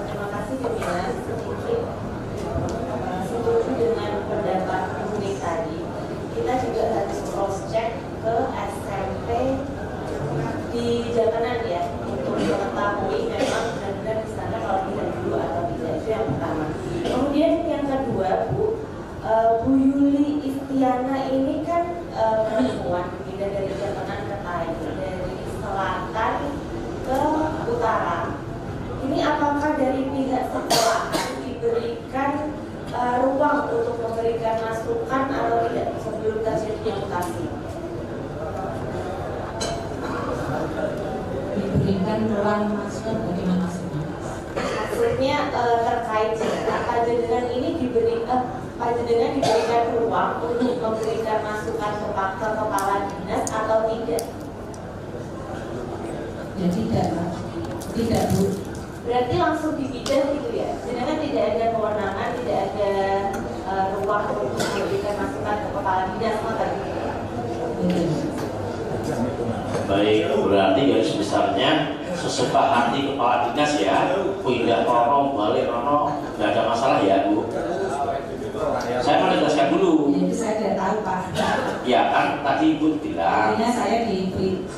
Terima kasih pimpinan. Setuju dengan pendapat Ibu tadi, kita juga harus cross check ke SMP di Jamanan ya, untuk mengetahui memang benar-benar di sana kalau tidak dulu atau tidak. Itu yang pertama. Kemudian yang kedua, Bu Yuli Istiana ini kan perempuan, pindah dari Jamanan ke Taik, dari selatan ke utara. Ini apakah dari pihak sekolah diberikan ruang untuk memberikan masukan atau tidak sebelum terjadinya mutasi? Diberikan ruang masukan bagaimana sih? Maksudnya terkait panjenengan ini panjenengan diberikan ruang untuk memberikan masukan ke kepala dinas atau tidak? Ya tidak Bu. Berarti langsung dibidang gitu ya? Jenengan tidak ada kewenangan, tidak ada ruang untuk memberikan masukan ke kepala dinas maka gitu ya? Baik, berarti garis besarnya sesuka hati kepala dinas ya. Pindah rono, balik rono, nggak ada masalah ya Bu. Saya menegaskan dulu. Jadi saya tidak tahu Pak. Ya kan tadi Ibu bilang. Artinya saya diberi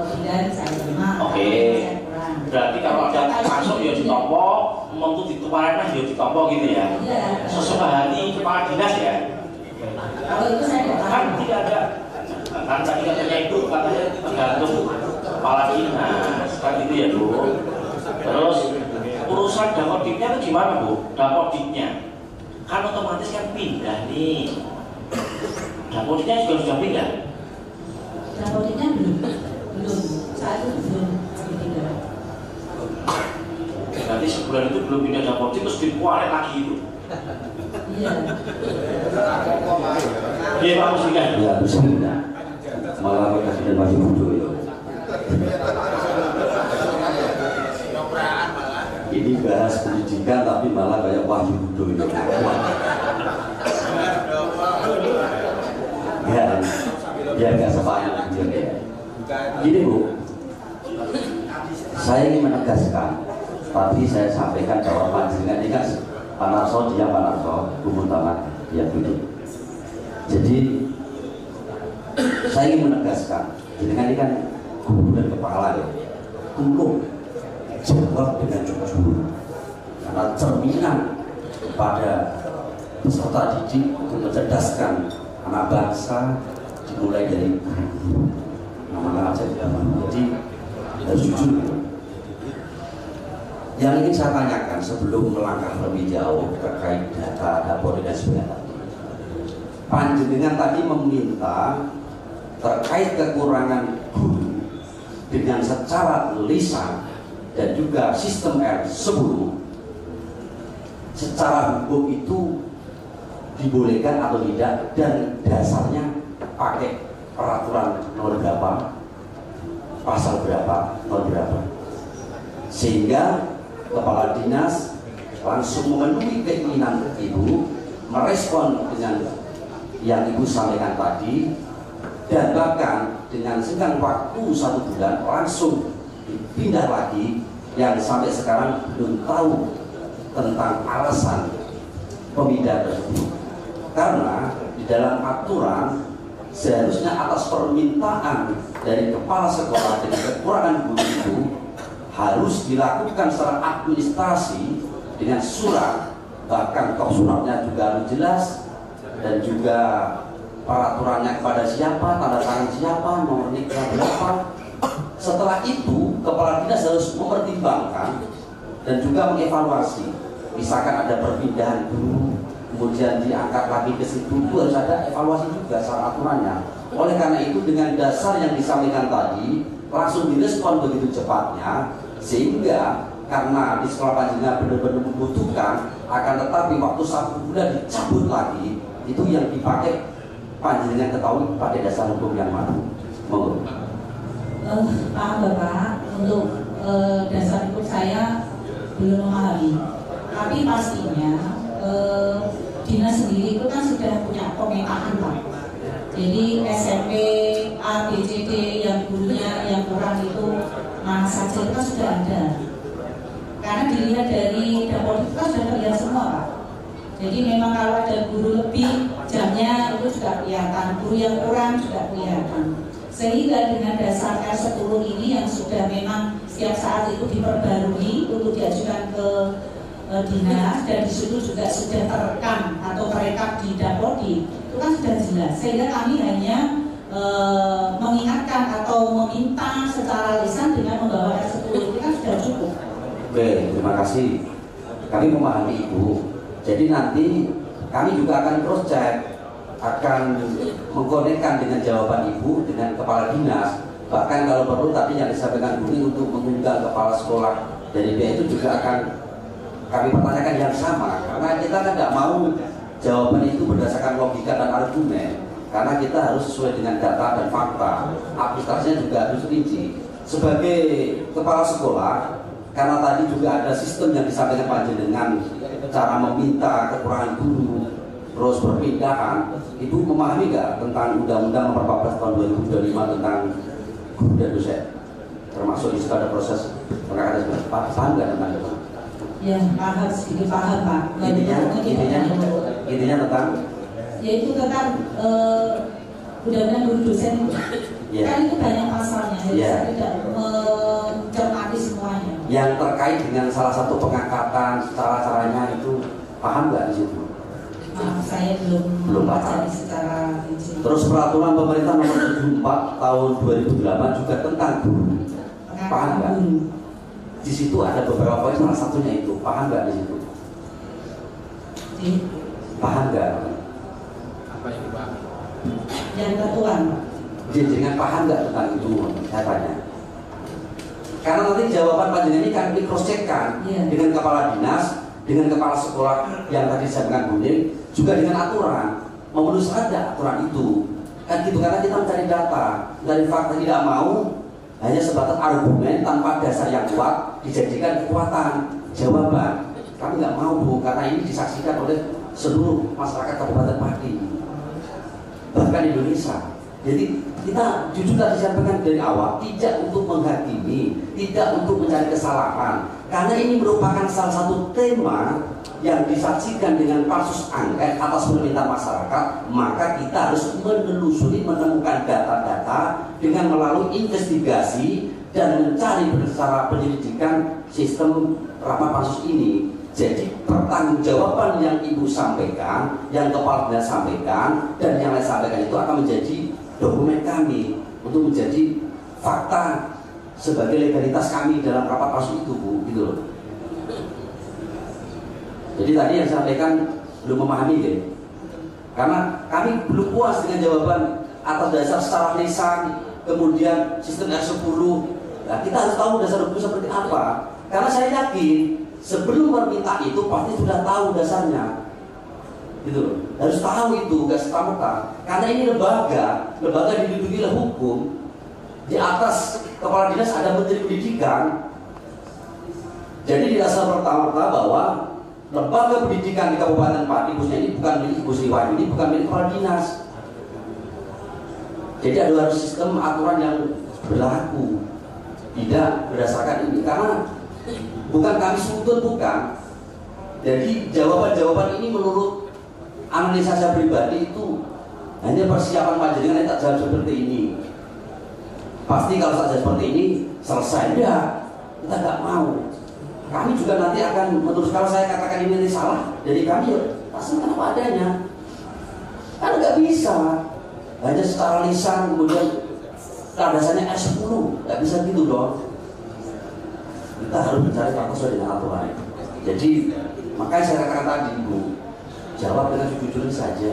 pilihan saya terima. Oke. Berarti kalau ada masuk ya ditompo, untuk dituaran ya ditompo gitu ya. Iya. Sesuka hati kepala dinas ya. Kalau itu saya tidak tahu. Kan tidak ada. Kan tadi katanya itu katanya tergantung kepala dinas kan gitu ya Bu. Terus urusan dakodiknya itu gimana Bu? Dakodiknya kan otomatis kan pindah nih. Dakodiknya juga sudah pindah. Dakodiknya belum. Saat itu belum pindah. Berarti sebulan itu belum pindah dakodik terus dikuarin lagi itu. Iya. Iya Pak Muslikan. Ya, bismillah. Malah Presiden masih muncul ya. Ini bahas pendidikan tapi malah kayak Wahyu Budo itu. Ya nggak sepakat ya. Gini Bu, saya ingin menegaskan. Tadi saya sampaikan bahwa panjenengan ini kan Pak Narso, dia Pak Narso, umum tamat dia duduk. Jadi Saya ingin menegaskan, dengan ini kan guru dan kepala ya, tolong jawab dengan jujur, karena cerminan pada peserta didik untuk mencerdaskan anak bangsa dimulai dari guru. Nama aja tidak mau, jadi harus jujur. Yang ingin saya tanyakan sebelum melangkah lebih jauh terkait data Dapori dan sebagainya, panjenengan tadi meminta terkait kekurangan guru dengan secara lisan dan juga sistem R10 secara hukum itu dibolehkan atau tidak, dan dasarnya pakai peraturan nomor berapa, pasal berapa, nomor berapa, sehingga kepala dinas langsung memenuhi keinginan ibu, merespon dengan yang ibu sampaikan tadi, dan bahkan dengan singkat waktu 1 bulan langsung dipindah lagi, yang sampai sekarang belum tahu tentang alasan pemindahan tersebut. Karena di dalam aturan seharusnya atas permintaan dari kepala sekolah dengan kekurangan guru itu harus dilakukan secara administrasi dengan surat, bahkan kok suratnya juga harus jelas, dan juga peraturannya kepada siapa, tanda tangan siapa, nomor nikah berapa. Setelah itu kepala dinas harus mempertimbangkan dan juga mengevaluasi. Misalkan ada perpindahan guru, kemudian diangkat lagi ke situ, itu harus ada evaluasi juga secara aturannya. Oleh karena itu dengan dasar yang disampaikan tadi langsung direspon begitu cepatnya, sehingga karena di sekolah panjenengan benar-benar membutuhkan, akan tetapi waktu 1 bulan dicabut lagi, itu yang dipakai panjenengan ketahui pakai dasar hukum yang mana? Monggo. Paham Bapak, untuk dasar hukum saya belum memahami, tapi pastinya dinas sendiri itu kan sudah punya pemetaan Pak. Jadi SMP A, B, C, D yang gurunya yang kurang itu mana saja itu kan sudah ada. Karena dilihat dari dapur itu kan sudah terlihat semua Pak. Jadi memang kalau ada guru lebih jamnya itu juga kelihatan, guru yang kurang juga kelihatan. Sehingga dengan dasar R10 ini yang sudah memang setiap saat itu diperbarui untuk diajukan ke dinas, dan di situ juga sudah terekam atau terekam di Dapodi, itu kan sudah jelas. Sehingga kami hanya mengingatkan atau meminta secara lisan dengan membawa R10 itu kan sudah cukup. Baik, terima kasih. Kami memahami Ibu. Jadi nanti kami juga akan cross check, akan mengkonekkan dengan jawaban Ibu dengan kepala dinas. Bahkan kalau perlu tadi yang disampaikan Buni untuk mengundang kepala sekolah dari BI itu juga akan kami pertanyakan yang sama, karena kita kan tidak mau jawaban itu berdasarkan logika dan argumen, karena kita harus sesuai dengan data dan fakta. Administrasinya juga harus rinci. Sebagai kepala sekolah, karena tadi juga ada sistem yang disampaikan panjenengan, cara meminta kekurangan guru, terus perpindahan, Ibu memahami nggak tentang Undang-Undang Nomor 14 Tahun 2025 tentang guru dan dosen? Termasuk di situ ada proses pengangkatan. Paham nggak tentang itu? Ya, paham, sedikit paham Pak. Intinya tentang? Yaitu tentang Undang-Undang Guru Dosen. Yeah. Kan itu banyak pasalnya, jadi Yeah. saya tidak mencermati semuanya. Yang terkait dengan salah satu pengangkatan, cara-caranya itu paham nggak di situ? Saya belum paham secara rinci. Terus peraturan pemerintah nomor 74 tahun 2008 juga tentang guru. Paham nggak? Di situ ada beberapa poin, salah satunya itu. Paham nggak di situ? Paham nggak? Apa yang dibahas? Yang ketuan. Jenengan paham nggak tentang itu? Saya tanya. Karena nanti jawaban panjenengan ini kan di cross check kan dengan kepala dinas, dengan kepala sekolah yang tadi saya bilang Bunding, juga dengan aturan. Memenuhi saja aturan itu. Kan gitu, karena kita mencari data, dari fakta, tidak mau hanya sebatas argumen tanpa dasar yang kuat dijadikan kekuatan jawaban. Kami nggak mau Bu, karena ini disaksikan oleh seluruh masyarakat Kabupaten Pati, bahkan Indonesia. Jadi kita jujur tadi sampaikan dari awal, tidak untuk menghakimi, tidak untuk mencari kesalahan, karena ini merupakan salah satu tema yang disaksikan dengan pansus angket atas permintaan masyarakat. Maka kita harus menelusuri, menemukan data dengan melalui investigasi dan mencari berdasarkan penyelidikan sistem rapat pansus ini. Jadi pertanggungjawaban yang Ibu sampaikan, yang Kepala Dinas sampaikan, dan yang lain sampaikan itu akan menjadi dokumen kami untuk menjadi fakta sebagai legalitas kami dalam rapat pansus itu, Bu, gitu loh. Jadi tadi yang saya sampaikan belum memahami deh, karena kami belum puas dengan jawaban atas dasar secara lisan, kemudian sistem R10. Nah, kita harus tahu dasar hukum seperti apa, karena saya yakin sebelum meminta itu pasti sudah tahu dasarnya, gitu loh. Harus tahu itu, gak serta-merta. Karena ini lembaga dilindungi oleh hukum. Di atas kepala dinas ada menteri pendidikan. Jadi di dasar pertama-tama bahwa lembaga pendidikan di Kabupaten Pati khususnya ini bukan milik Ibu Sri Wahyuni, ini bukan milik kepala dinas. Jadi ada harus sistem aturan yang berlaku, tidak berdasarkan ini. Karena bukan kami sudut, bukan. Jadi jawaban-jawaban ini menurut analisa saya pribadi itu hanya persiapan panjenengan yang tak jawab seperti ini. Pasti kalau saja seperti ini selesai, ya kita nggak mau. Kami juga nanti akan meneruskan. Kalau saya katakan ini salah, jadi kami ya pasti apa adanya. Kan nggak bisa hanya secara lisan kemudian landasannya S10, nggak bisa gitu dong. Kita harus mencari fakta sesuai dengan aturan. Jadi makanya saya katakan tadi, Bu, jawab dengan jujur saja.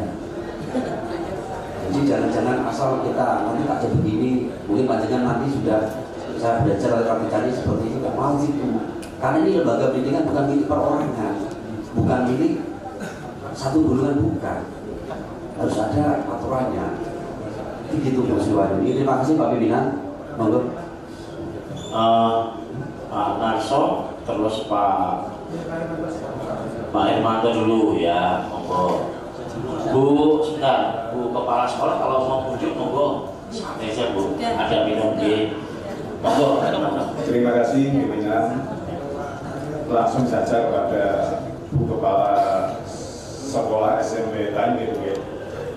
Jadi jangan-jangan asal kita nanti tak jadi begini, mungkin panjangan nanti sudah saya belajar oleh kapitani seperti ini, nggak mau gitu. Karena ini lembaga pendidikan bukan milik perorangan, bukan milik satu golongan, bukan. Harus ada aturannya. Begitu Bu Sri Wahyuni. Terima kasih Pak Pimpinan. Monggo. Pak Narso, terus Pak Irmanto dulu ya, monggo. Bu, sebentar, Bu Kepala Sekolah kalau mau bujuk monggo, santai saja Bu, ada minum di, monggo. Terima kasih pimpinan. Langsung saja kepada Bu Kepala Sekolah SMP tadi, gitu.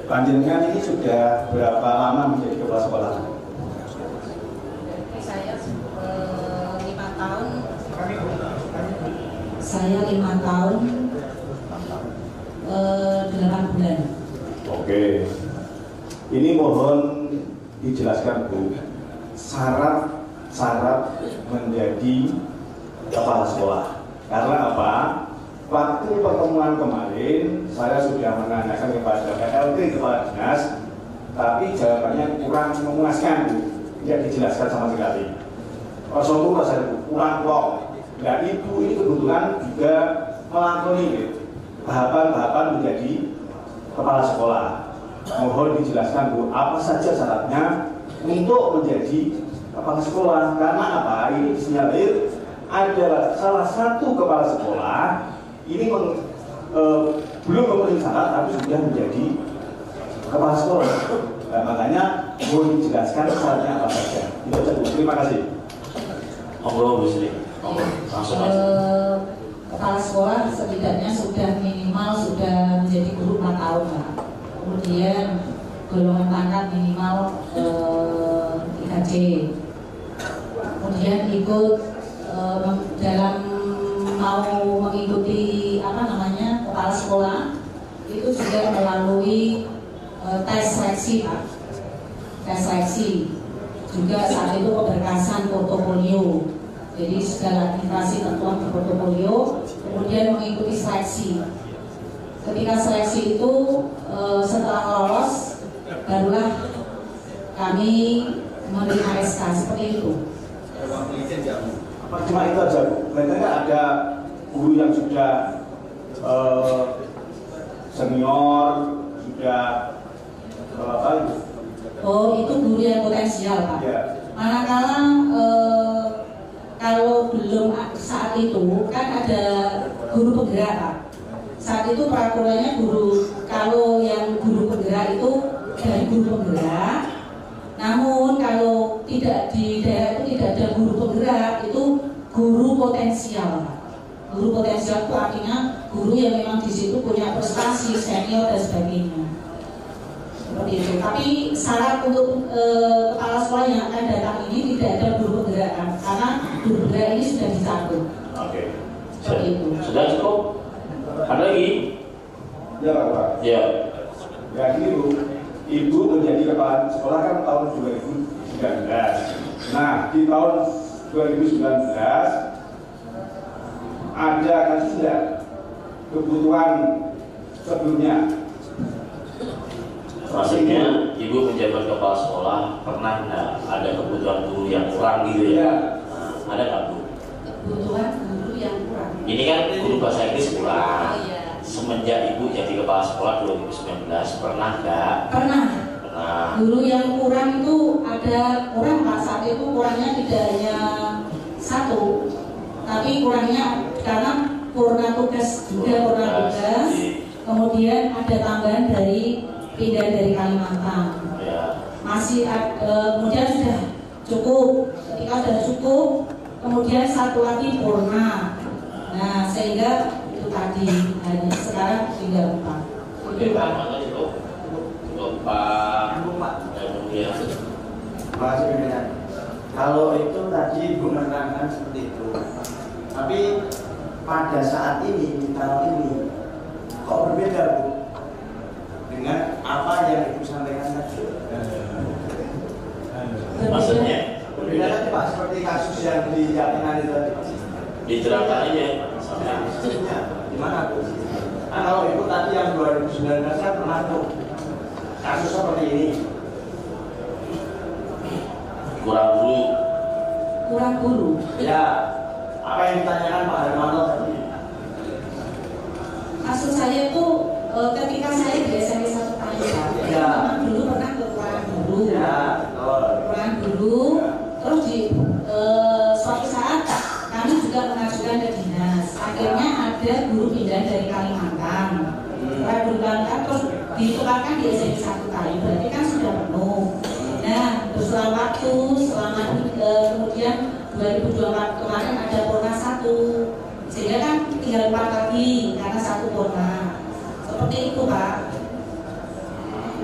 Panjenengan ini sudah berapa lama menjadi kepala sekolah? Saya 5 tahun. Saya 5 tahun 8 bulan. Oke. Ini mohon dijelaskan Bu, syarat menjadi kepala sekolah. Karena apa? Waktu pertemuan kemarin saya sudah menanyakan kepada PLT kepala dinas, tapi jawabannya kurang memuaskan, Bu. Tidak dijelaskan sama sekali. Rasulullah saya kurang kok. Dan Ibu ini kebetulan juga melakoni tahapan-tahapan menjadi kepala sekolah. Mohon dijelaskan Bu, apa saja syaratnya untuk menjadi kepala sekolah? Karena apa? Ini disinyalir ada salah satu kepala sekolah ini belum memenuhi syarat tapi sudah menjadi kepala sekolah. Nah, makanya mohon dijelaskan syaratnya apa saja. Itu saja Bu. Terima kasih. Monggo Bu Sri. Langsung aja. Kepala sekolah setidaknya sudah minimal sudah menjadi guru 4 tahun Pak. Kemudian golongan pangkat minimal 3C. Kemudian ikut dalam mau mengikuti kepala sekolah itu sudah melalui tes seleksi Pak. Tes seleksi juga saat itu keberkasan portofolio. Jadi segala administrasi tertuang di portofolio, kemudian mengikuti seleksi. Ketika seleksi itu setelah lolos, barulah kami menerima SK seperti itu. Cuma itu aja Bu. Mereka ada guru yang sudah senior, sudah apa itu? Oh, itu guru yang potensial Pak. Ya. Manakala kalau belum saat itu kan ada guru penggerak Pak. Saat itu peraturannya kalau yang guru penggerak itu dari guru penggerak. Namun kalau tidak di daerah itu tidak ada guru penggerak, itu guru potensial. Guru potensial itu artinya guru yang memang di situ punya prestasi senior dan sebagainya. Seperti itu. Tapi syarat untuk kepala sekolah satu. Oke. Seperti itu. Sudah cukup? Ada lagi? Ya Pak. Ya. Ya gini Bu, Ibu menjadi kepala sekolah kan tahun 2019. Nah di tahun 2019 ada kan sudah kebutuhan sebelumnya. Maksudnya Ibu menjabat kepala sekolah pernah nggak ada kebutuhan guru yang kurang gitu ya? Nah, ada nggak Bu? Kebutuhan guru yang kurang. Ini kan guru bahasa Inggris kurang. Oh, iya. Semenjak Ibu jadi kepala sekolah 2019 pernah nggak? Pernah. Pernah. Guru yang kurang itu ada kurang Pak, saat itu kurangnya tidak hanya satu, tapi kurangnya karena purna tugas juga purna tugas. Kemudian ada tambahan dari pindah dari Kalimantan. Ya. Masih kemudian sudah cukup. Ketika sudah cukup, kemudian satu lagi purna. Nah, sehingga itu tadi hanya sekarang tinggal 4. Oke, Pak. Makasih Bu. Pak. Kemudian. Makasih pimpinan. Kalau itu tadi Ibu menerangkan seperti itu. Tapi pada saat ini, di tahun ini, kok berbeda Bu? Dengan apa yang Ibu sampaikan tadi. Maksudnya? Berbeda tadi Pak, seperti kasus yang di Jakarta itu tadi. Diterangkan aja. Maksudnya gimana Bu? Nah, kalau Ibu tadi yang 2019 kan pernah tuh kasus seperti ini. Kurang guru. Kurang guru. Ya, apa yang ditanyakan Pak Hermanto tadi? Maksud saya itu ketika saya di SMP 1 tahun ya. Memang dulu pernah kekurangan guru. Ya, betul. Kekurangan guru. Terus di suatu saat kami juga mengajukan ke dinas. Akhirnya ada guru pindah dari Kalimantan. Para guru Kalimantan terus ditukarkan di SMP 1 Kayu. Berarti kan sudah penuh. Nah, berselang waktu selama kemudian 2024 kemarin ada purna 1. Sehingga kan tinggal 4 lagi karena 1 purna. Seperti itu Pak.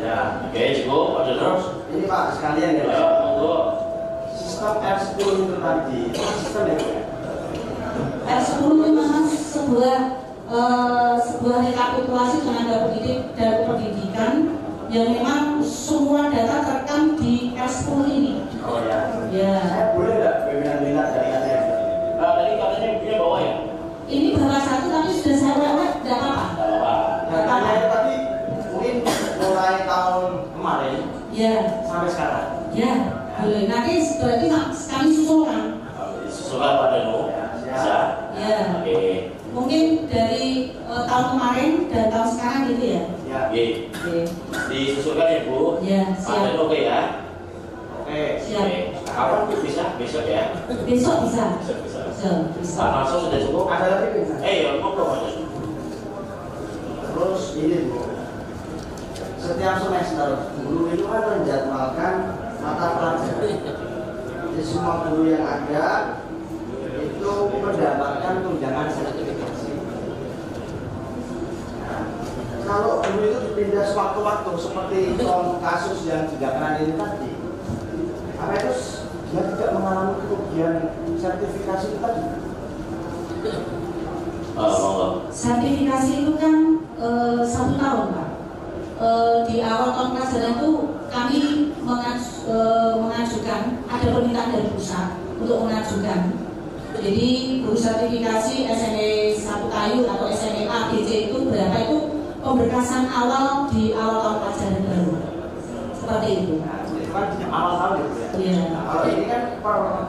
Ya, oke cukup. Ada terus? Ini Pak sekalian ya Pak. Ya, monggo. Sistem R10 itu tadi, itu sistem ya Pak? R10 itu memang sebuah rekapitulasi tenaga pendidik dan pendidikan yang memang semua data terekam di R10 ini. Oh ya. Ya. Saya boleh nggak pimpinan minat dari ATM? Tadi katanya punya bawa ya? Ini bawa 1 tapi sudah saya lewat, tidak apa-apa. Datanya itu tadi mungkin mulai tahun kemarin Ya. sampai sekarang. Ya. Boleh. Nanti berarti kami susulkan. Susulkan pada Nu. Bisa? Ya. Oke. Mungkin dari tahun kemarin dan tahun sekarang gitu ya. Ya. Oke. Disusulkan ya Bu. Ya. Paten oke ya. Oke. Siap. Kapan Bu bisa? Besok ya? Besok bisa. Bisa. Pak Narso sudah cukup? Ada lagi bisa. Ya, ngobrol aja. Terus ini Bu, setiap semester guru itu kan menjadwalkan mata pelajaran. Jadi semua guru yang ada itu mendapatkan tunjangan sertifikasi. Nah, kalau guru itu dipindah sewaktu-waktu seperti kasus yang dilakukan ini tadi, apa itu dia tidak mengalami kerugian sertifikasi itu tadi? Sertifikasi itu kan 1 tahun Pak. Di awal tahun pelajaran itu kami mengajukan, ada permintaan dari pusat untuk mengajukan. Jadi guru sertifikasi SMA 1 Kayu atau SMA A, B, C itu berapa itu pemberkasan awal di awal tahun pelajaran baru. Seperti itu. Nah, itu kan awal tahun gitu ya. Iya. Nah, kalau ini kan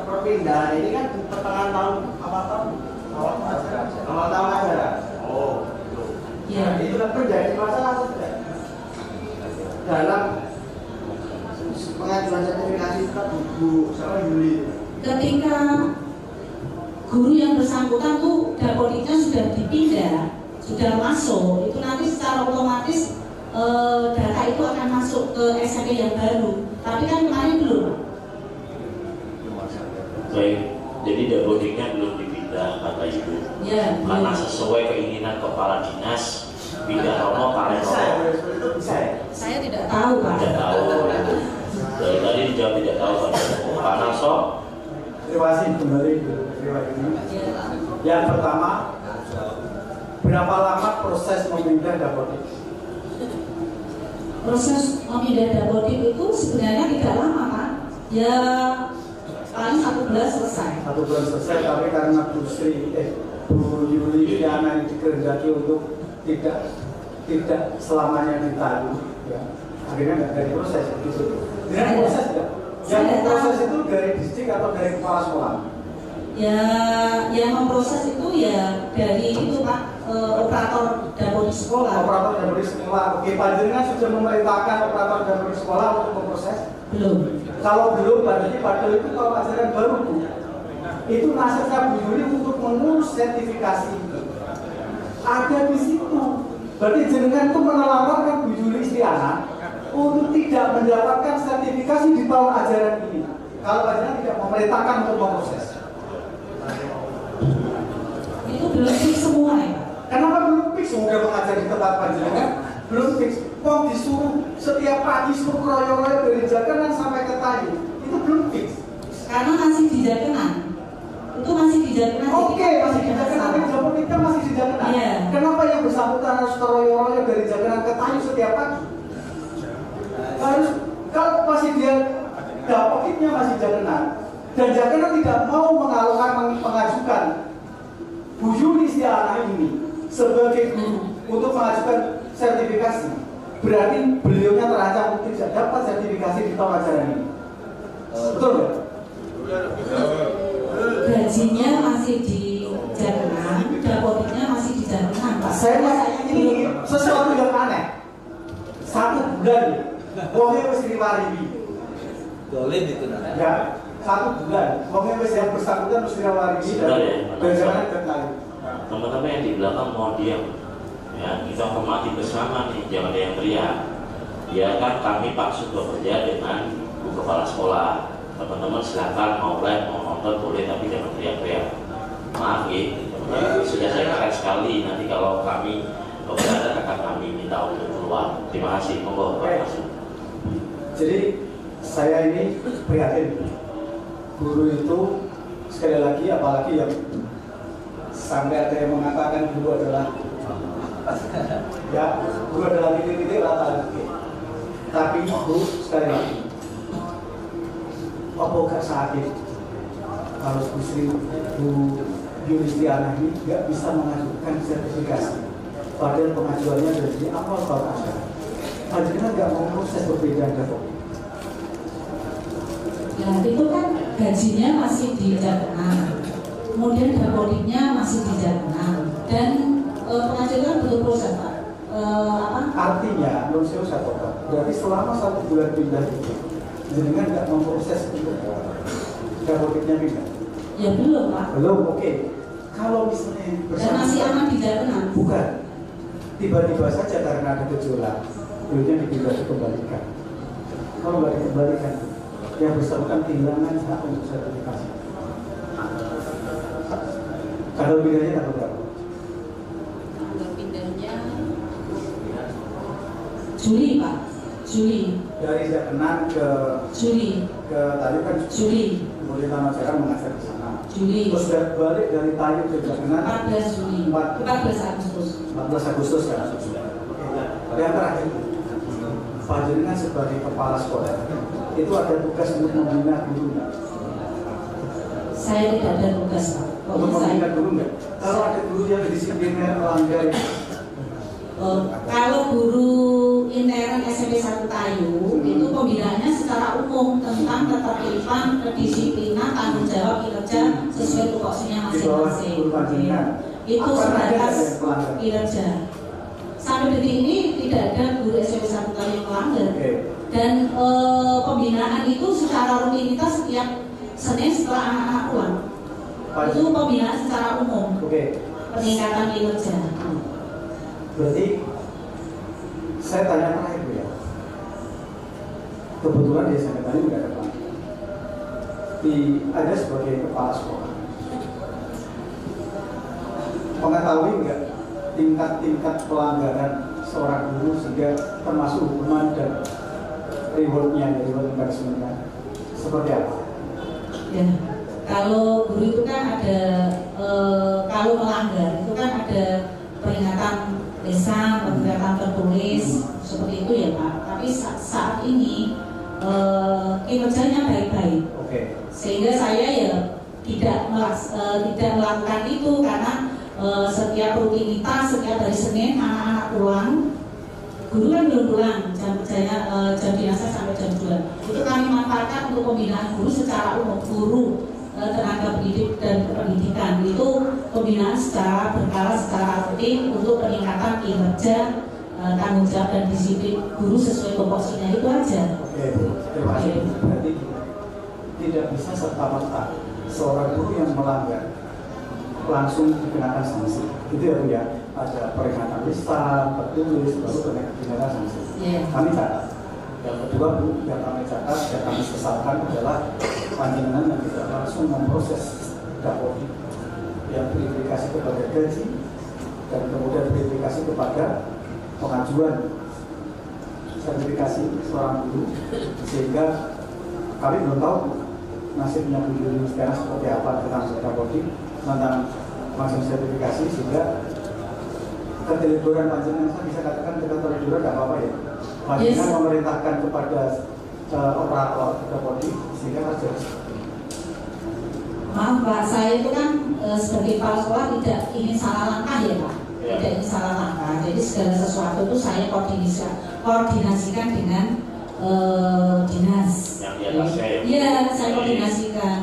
perpindahan ini kan di pertengahan tahun awal tahun. Awal tahun ajaran. Oh, gitu. Iya. Nah, itu kan menjadi masalah atau tidak? Dalam pengajuan sertifikasi itu Bu Yuli. Ketika guru yang bersangkutan tuh dapoliknya sudah dipindah, sudah masuk, itu nanti secara otomatis data itu akan masuk ke SMP yang baru. Tapi kan kemarin belum. Baik, jadi dapoliknya belum dipindah kata Ibu. Ya. Karena sesuai keinginan kepala dinas pindah Romo Karen Romo. Saya tidak tahu Pak. Tidak tahu. Dari tadi dijawab tidak tahu Pak. Pak Narso. Terima kasih kembali ke ini. Yang pertama, berapa lama proses memindah dapodik? Proses memindah dapodik itu sebenarnya tidak lama kan? Ya paling 1 bulan selesai. 1 bulan selesai, tapi karena Bu Yuli Diana dikehendaki untuk tidak selamanya ditahan, ya. Akhirnya nggak dari proses gitu. Dengan proses nggak? Yang proses itu dari distrik atau dari kepala sekolah? Ya, yang memproses itu ya dari itu Pak, operator dapodik sekolah. Operator dapodik sekolah. Oke, panjenengan sudah memerintahkan operator dapodik sekolah untuk memproses? Belum. Kalau belum, berarti padahal itu kalau ajaran baru Bu. Itu nasibnya Bu Yuli untuk mengurus sertifikasi. Ada di situ. Berarti jenengan itu menelantarkan Bu Yuli Istiana untuk tidak mendapatkan sertifikasi di tahun ajaran ini. Kalau panjenengan tidak memerintahkan untuk memproses. Itu belum fix semua ya? Kenapa belum fix? Sudah mengajar di tempat panjenengan belum fix. Kok disuruh setiap pagi suruh kroyo-kroyo dari Jakenan sampai ke Tayu, itu belum fix. Karena masih di Jakenan. Itu masih di Jakenan. Oke, masih di Jakenan. Tapi Jabodetabek masih di Jakenan. Iya. Kenapa yang bersangkutan harus kroyo-kroyo dari Jakenan ke Tayu setiap pagi? Harus kalau masih dia dapatnya masih Jakenan dan Jakenan tidak mau mengajukan Bu Yuli Istiana ini sebagai untuk mengajukan sertifikasi, berarti beliaunya terancam tidak dapat sertifikasi di tahun ajaran ini. Betul nggak? Gajinya masih di Jakenan, dapodiknya masih di Jakenan. Saya ini sesuatu yang aneh. 1 bulan, wongnya wis diwariwi. Dolim itu nana. Ya, 1 bulan, wongnya wis yang bersangkutan wis diwariwi dan jangan terkali. Teman-teman yang di belakang mau diam. Ya, kita hormati bersama nih, jangan ada yang teriak. Ya kan kami paksa bekerja dengan Bu Kepala Sekolah. Teman-teman silakan mau live mau nonton boleh tapi jangan teriak-teriak. Maaf ya, sudah saya katakan sekali nanti kalau kami keberadaan akan kami minta untuk keluar. Terima kasih, monggo Pak Mas. Jadi saya ini prihatin. Guru itu sekali lagi apalagi yang sampai ada yang mengatakan guru adalah ya guru adalah titik-titik rata titik. Tapi Bu sekali lagi apa gak sakit kalau Bu Yuli Istiana ini nggak bisa mengajukan sertifikasi padahal pengajuannya dari awal tahun ajaran. Panjenengan nggak mau proses berbeda kok. Ya itu kan gajinya masih di Jakenan, kemudian dapodiknya masih di Jakenan dan pengajuan butuh proses Pak. Artinya, menurut saya satu berarti selama 1 bulan pindah itu jenengan nggak memproses untuk dapodiknya pindah? Ya belum Pak. Belum, oke. Kalau misalnya dan masih aman di Jakenan? Bukan. Tiba-tiba saja karena ada gejolak, beliaunya dipindah dikembalikan. Kalau nggak dikembalikan, yang bersangkutan kehilangan hak untuk sertifikasi. Kalau pindahnya tanggal berapa? Tanggal pindahnya Juli Pak, Juli. Dari Jakenan ke Juli. Ke Tayu kan Juli. Kemudian Taman Ajaran mengajar di sana. Juli. Terus balik dari Tayu ke Jakenan 14 Juli. 14 Agustus. 14 Agustus kan. Yang terakhir, panjenengan sebagai kepala sekolah itu ada tugas untuk membina guru. Saya tidak ada tugas Pak. Untuk membina guru nggak? Kalau ada guru yang disipliner melanggar, kalau guru intern SMP 1 Tayu itu pembinaannya secara umum tentang ketertiban, kedisiplinan, tanggung jawab kinerja sesuai tupoksinya masing-masing. Itu sebatas kinerja. Sampai detik ini tidak ada guru SMP 1 Tayu yang melanggar. Dan pembinaan itu secara rutinitas setiap Senin setelah anak-anak pulang. Itu pembinaan secara umum. Peningkatan kinerja. Berarti saya tanya terakhir ya. Kebetulan di SMP Tayu nggak ada pelatih. Ada sebagai kepala sekolah. Mengetahui nggak tingkat-tingkat pelanggaran seorang guru sehingga termasuk hukuman dan rewardnya dari reward punishment-nya seperti apa? Ya, Kalau guru itu kan ada kalau melanggar itu kan ada peringatan lisan, peringatan tertulis seperti itu ya Pak. Tapi saat ini kinerjanya baik-baik, sehingga saya ya tidak melakukan itu karena setiap rutinitas, setiap hari Senin anak-anak pulang, guru kan belum pulang, jam dinasnya sampai jam 2. Itu kami manfaatkan untuk pembinaan guru secara umum, guru, tenaga pendidik dan pendidikan. Itu pembinaan secara berkala, secara rutin untuk peningkatan kinerja, tanggung jawab dan disiplin guru sesuai tupoksinya, itu aja. Oke, terima kasih. Berarti tidak bisa serta-merta seorang guru yang melanggar langsung dikenakan sanksi. Itu ya Bu ya. Ada peringatan lisan, tertulis, baru dikenakan sanksi. Kami catat. Yang kedua Bu, yang kami catat, yang kami sesalkan adalah panjenengan yang tidak langsung memproses Dapodi, yang verifikasi kepada gaji dan kemudian verifikasi kepada pengajuan sertifikasi seorang guru, sehingga kami belum tahu nasibnya Bu Yuli sekarang seperti apa tentang Dapodi, tentang langsung sertifikasi, sehingga keteledoran panjenengan, saya bisa katakan keteledoran tidak apa-apa ya. Panjenengan memerintahkan kepada operator Dapodi sehingga terjadi. Maaf Pak, saya itu kan sebagai kepala sekolah tidak ingin salah langkah ya Pak. Tidak ingin salah langkah. Jadi segala sesuatu itu saya koordinasikan dengan dinas. Iya, saya koordinasikan.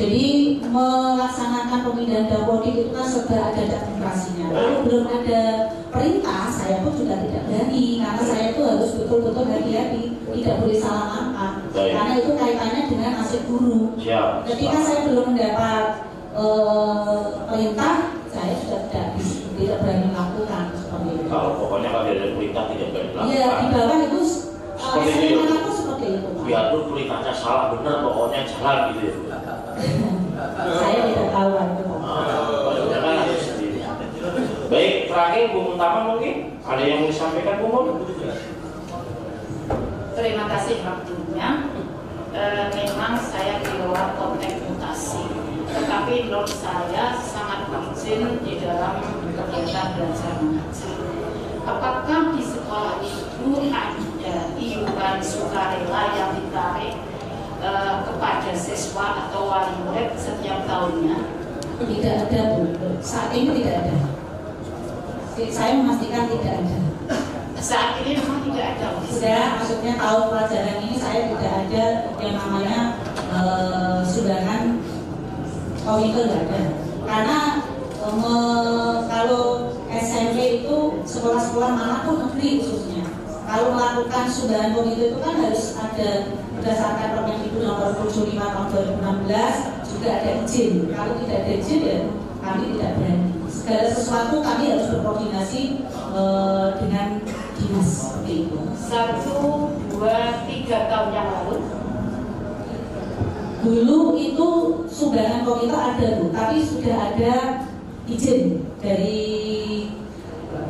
Jadi melaksanakan pemindahan Dapodi itu kan serba ada administrasinya. Kalau belum ada perintah, saya pun juga tidak berani, karena saya itu harus betul-betul hati-hati, tidak boleh salah langkah. Karena itu kaitannya dengan nasib guru. Ketika saya belum mendapat perintah, saya sudah tidak berani melakukan seperti itu. Kalau pokoknya kalau ada perintah tidak berani melakukan. Iya, di bawah itu seperti itu. Biarpun perintahnya salah benar, pokoknya jalan gitu ya. Saya tidak tahu itu. Jangan harus sendiri. Baik, terakhir Bu Muntama mungkin ada yang mau disampaikan Bu Mun? Terima kasih waktunya. Memang saya di luar konteks mutasi, tetapi menurut saya sangat urgent di dalam kegiatan belajar mengajar. Apakah di sekolah itu ada iuran sukarela yang ditarik kepada siswa atau wali murid setiap tahunnya? Tidak ada Bu, saat ini tidak ada. Saya memastikan tidak ada. Saat ini memang tidak ada. Sudah, maksudnya tahun pelajaran ini saya tidak ada yang namanya sumbangan komite, tidak ada. Karena kalau SMP itu sekolah-sekolah manapun negeri khususnya, kalau melakukan sumbangan komite itu kan harus ada berdasarkan Permendikbud nomor 75 tahun 2016 juga ada izin. Kalau tidak ada izin ya kami tidak berani. Segala sesuatu kami harus berkoordinasi dengan dinas seperti itu. 1, 2, 3 tahun yang lalu. Dulu itu sumbangan komite ada Bu, tapi sudah ada izin dari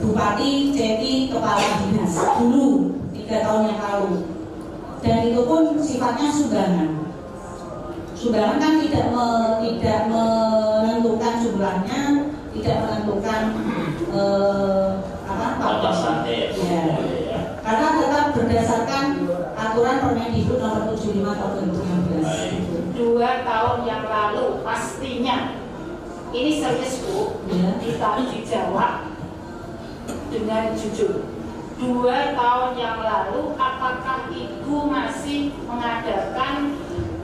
Bupati, CETI, Kepala Dinas dulu 3 tahun yang lalu. Dan itu pun sifatnya sumbangan. Sumbangan kan tidak menentukan jumlahnya, tidak menentukan batasannya ya. Karena tetap berdasarkan aturan Permendikbud nomor 75 tahun 2016. 2 tahun yang lalu pastinya ini serius Bu, dijawab dengan jujur. 2 tahun yang lalu apakah Ibu masih mengadakan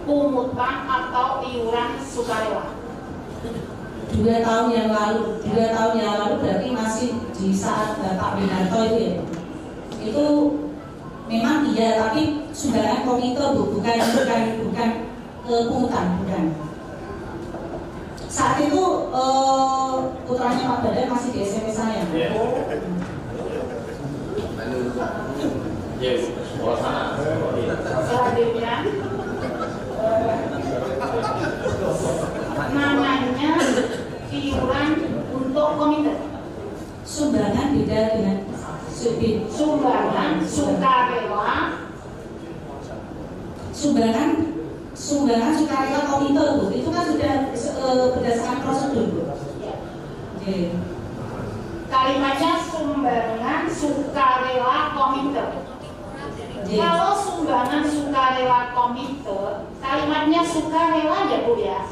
pungutan atau iuran sukarela? 2 tahun yang lalu, 2 tahun yang lalu berarti masih di saat Bapak Winarto itu ya. Itu memang iya, tapi sumbangan komite Bu, bukan pungutan, bukan. Saat itu putranya Pak Badan masih di SMP saya. Selanjutnya namanya iuran untuk komite. Sumbangan beda dengan sumbangan sukarela. Sumbangan sukarela komite Bu, itu kan sudah berdasarkan prosedur, Bu. Oke. Kalimatnya sumbangan sukarela komite. Kalau sumbangan sukarela komite, kalimatnya sukarela ya Bu ya.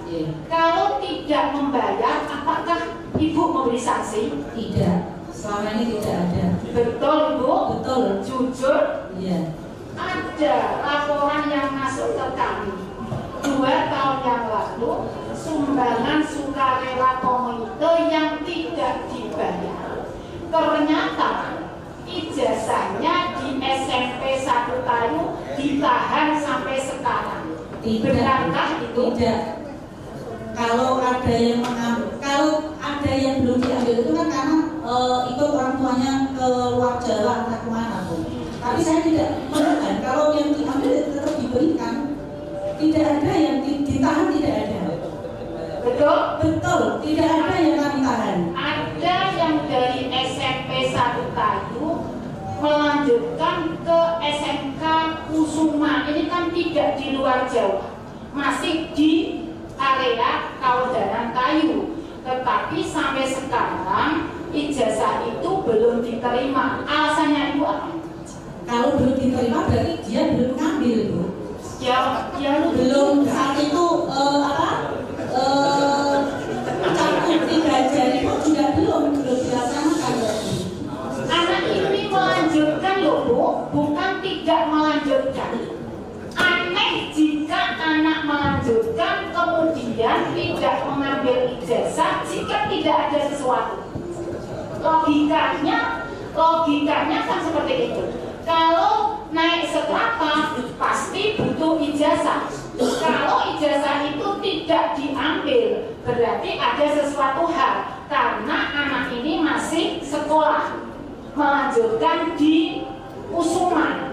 Kalau tidak membayar, apakah Ibu memberi sanksi? Tidak, selama ini tidak ada. Betul Ibu? Betul. Jujur? Iya. Ada laporan yang masuk ke kami 2 tahun yang lalu, sumbangan sukarela komite yang tidak dibayar. Ternyata ijazahnya di SMP 1 Tayu ditahan sampai sekarang. Benarkah itu? Tidak. Kalau ada yang belum diambil itu kan karena ikut orang tuanya ke luar Jawa entah kemana Bu. Tapi saya tidak menemukan kalau yang diambil tetap diberikan. Tidak ada yang ditahan, tidak ada. Betul? Betul, tidak ada yang kami tahan. Ada yang dari SMP 1 Tayu melanjutkan ke SMK Kusuma. Ini kan tidak di luar Jawa, masih di area Kawedanan Tayu. Tetapi sampai sekarang ijazah itu belum diterima. Alasannya Ibu apa? Kalau belum diterima berarti dia belum ngambil Bu. Ya belum saat itu cakup 3 jari pun juga belum dilaksanakan. Anak ini melanjutkan loh Bu, bukan tidak melanjutkan. Aneh jika anak melanjutkan kemudian tidak mengambil ijazah jika tidak ada sesuatu. Logikanya kan seperti itu. Kalau naik setrapa pasti butuh ijazah. Kalau ijazah itu tidak diambil berarti ada sesuatu hal, karena anak ini masih sekolah melanjutkan di Kusuma.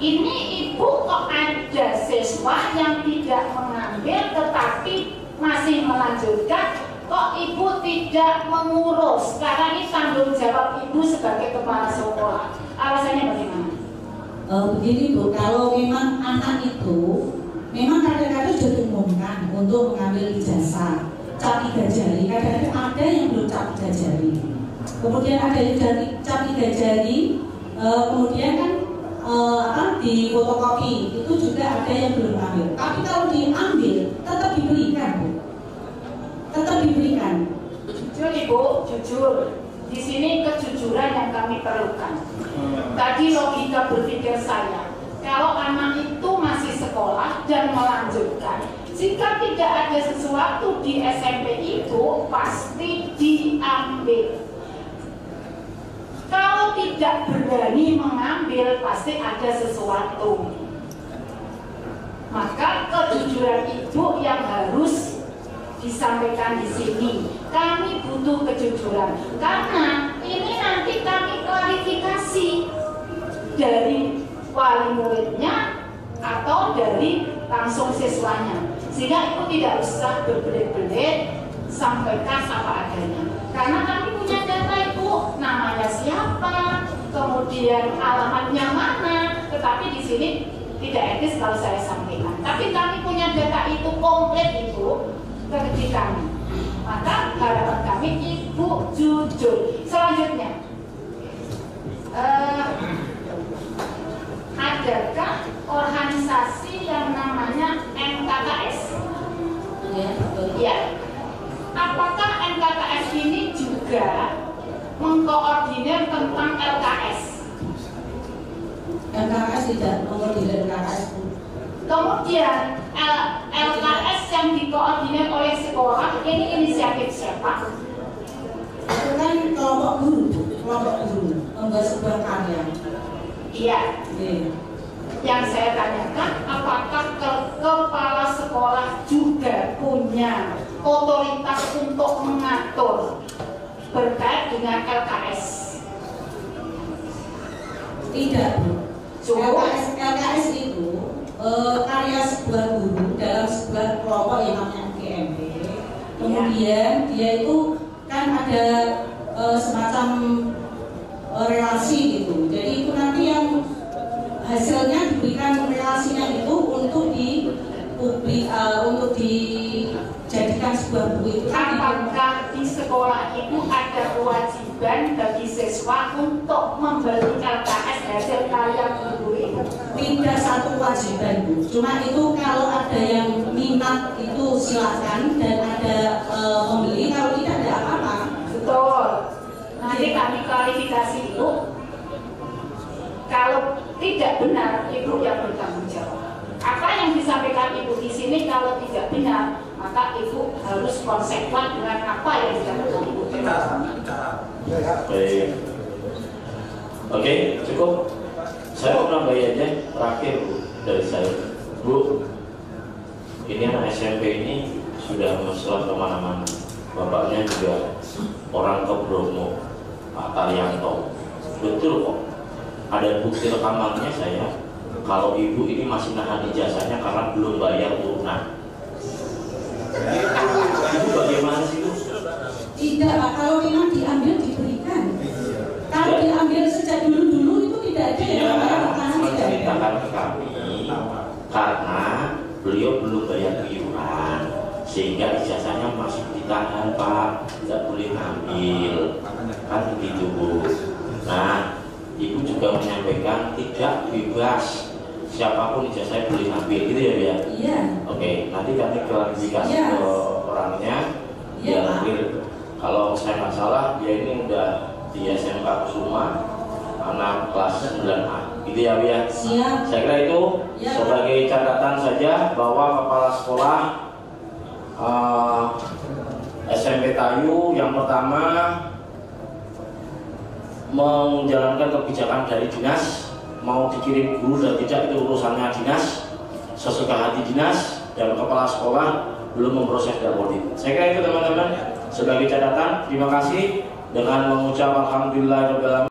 Ini Ibu kok ada siswa yang tidak mengambil tetapi masih melanjutkan, kok Ibu tidak mengurus? Karena ini tanggung jawab Ibu sebagai kepala sekolah. Alasannya bagaimana? Begini Bu, kalau memang anak itu memang kadang-kadang sudah diumumkan untuk mengambil ijazah cap 3 jari, kadang-kadang ada yang belum cap 3 jari, kemudian ada yang dari cap 3 jari, kemudian kan di fotokopi itu juga ada yang belum ambil. Tapi kalau diambil tetap diberikan Bu, tetap diberikan. Jujur Ibu, jujur. Di sini kejujuran yang kami perlukan. Tadi logika berpikir saya, kalau anak itu masih sekolah dan melanjutkan, jika tidak ada sesuatu di SMP itu pasti diambil. Kalau tidak berani mengambil pasti ada sesuatu. Maka kejujuran Ibu yang harus disampaikan di sini. Kami butuh kejujuran karena ini nanti kami klarifikasi dari wali muridnya atau dari langsung siswanya, sehingga Ibu tidak usah berbelit-belit, sampaikan apa adanya. Karena kami punya data Ibu, namanya siapa, kemudian alamatnya mana, tetapi di sini tidak etis kalau saya sampaikan. Tapi kami punya data itu komplit Ibu ke kami. Maka harapan kami Ibu jujur. Selanjutnya, adakah organisasi yang namanya MKKS? Ya. Apakah MKKS ini juga mengkoordinir tentang LKS? MKKS tidak mengkoordinir LKS. Kemudian LKS yang dikoordinir oleh sekolah ini inisiatif siapa? Itu kan kelompok guru membuat sebuah karya. Iya. Yang saya tanyakan, apakah kepala sekolah juga punya otoritas untuk mengatur berkait dengan LKS? Tidak Bu. LKS itu karya sebuah guru dalam sebuah kelompok yang namanya GMP. Kemudian dia itu kan ada semacam relasi gitu. Jadi itu nanti yang hasilnya diberikan relasinya itu untuk di publik, untuk di sebuah buku itu apakah di sekolah itu ada kewajiban bagi siswa untuk membeli LKS hasil karya guru itu? tidak satu kewajiban Bu. Cuma itu kalau ada yang minat itu silakan dan ada membeli, kalau tidak ada apa-apa. Betul. Nanti kami klarifikasi itu. Kalau tidak benar, Ibu yang bertanggung jawab. Apa yang disampaikan Ibu di sini kalau tidak benar, maka Ibu harus konsekuen dengan apa yang disampaikan Ibu. Baik. Oke, cukup. Saya mau nambahin aja terakhir Bu dari saya. Bu, ini anak SMP ini sudah menyelam kemana-mana. Bapaknya juga orang ke Bromo, Pak Taryanto. Betul kok. Ada bukti rekamannya saya. Kalau ibu ini masih nahan ijazahnya karena belum bayar urunan. Ibu bagaimana sih Bu? Tidak Pak, kalau memang diambil diberikan. Kalau diambil sejak dulu-dulu itu tidak ada yang namanya rekanan. Menceritakan ke kami karena beliau belum bayar iuran sehingga ijazahnya masih ditahan Pak, tidak boleh ngambil, kan begitu Bu. Nah, Ibu juga menyampaikan tidak bebas siapapun ijazah boleh ngambil, gitu ya Bu ya? Iya. Oke, nanti kami klarifikasi ke orangnya. Iya Pak. Kalau saya nggak salah dia ini udah di SMK Kusuma, anak kelas 9A, gitu ya Bu ya? Siap. Saya kira itu Ya, sebagai catatan saja bahwa kepala sekolah SMP Tayu yang pertama menjalankan kebijakan dari dinas, mau dikirim guru dan tidak itu urusannya dinas, sesuka hati dinas, dan kepala sekolah belum memproses dan audit. Saya kira itu teman-teman sebagai catatan. Terima kasih dengan mengucap alhamdulillah.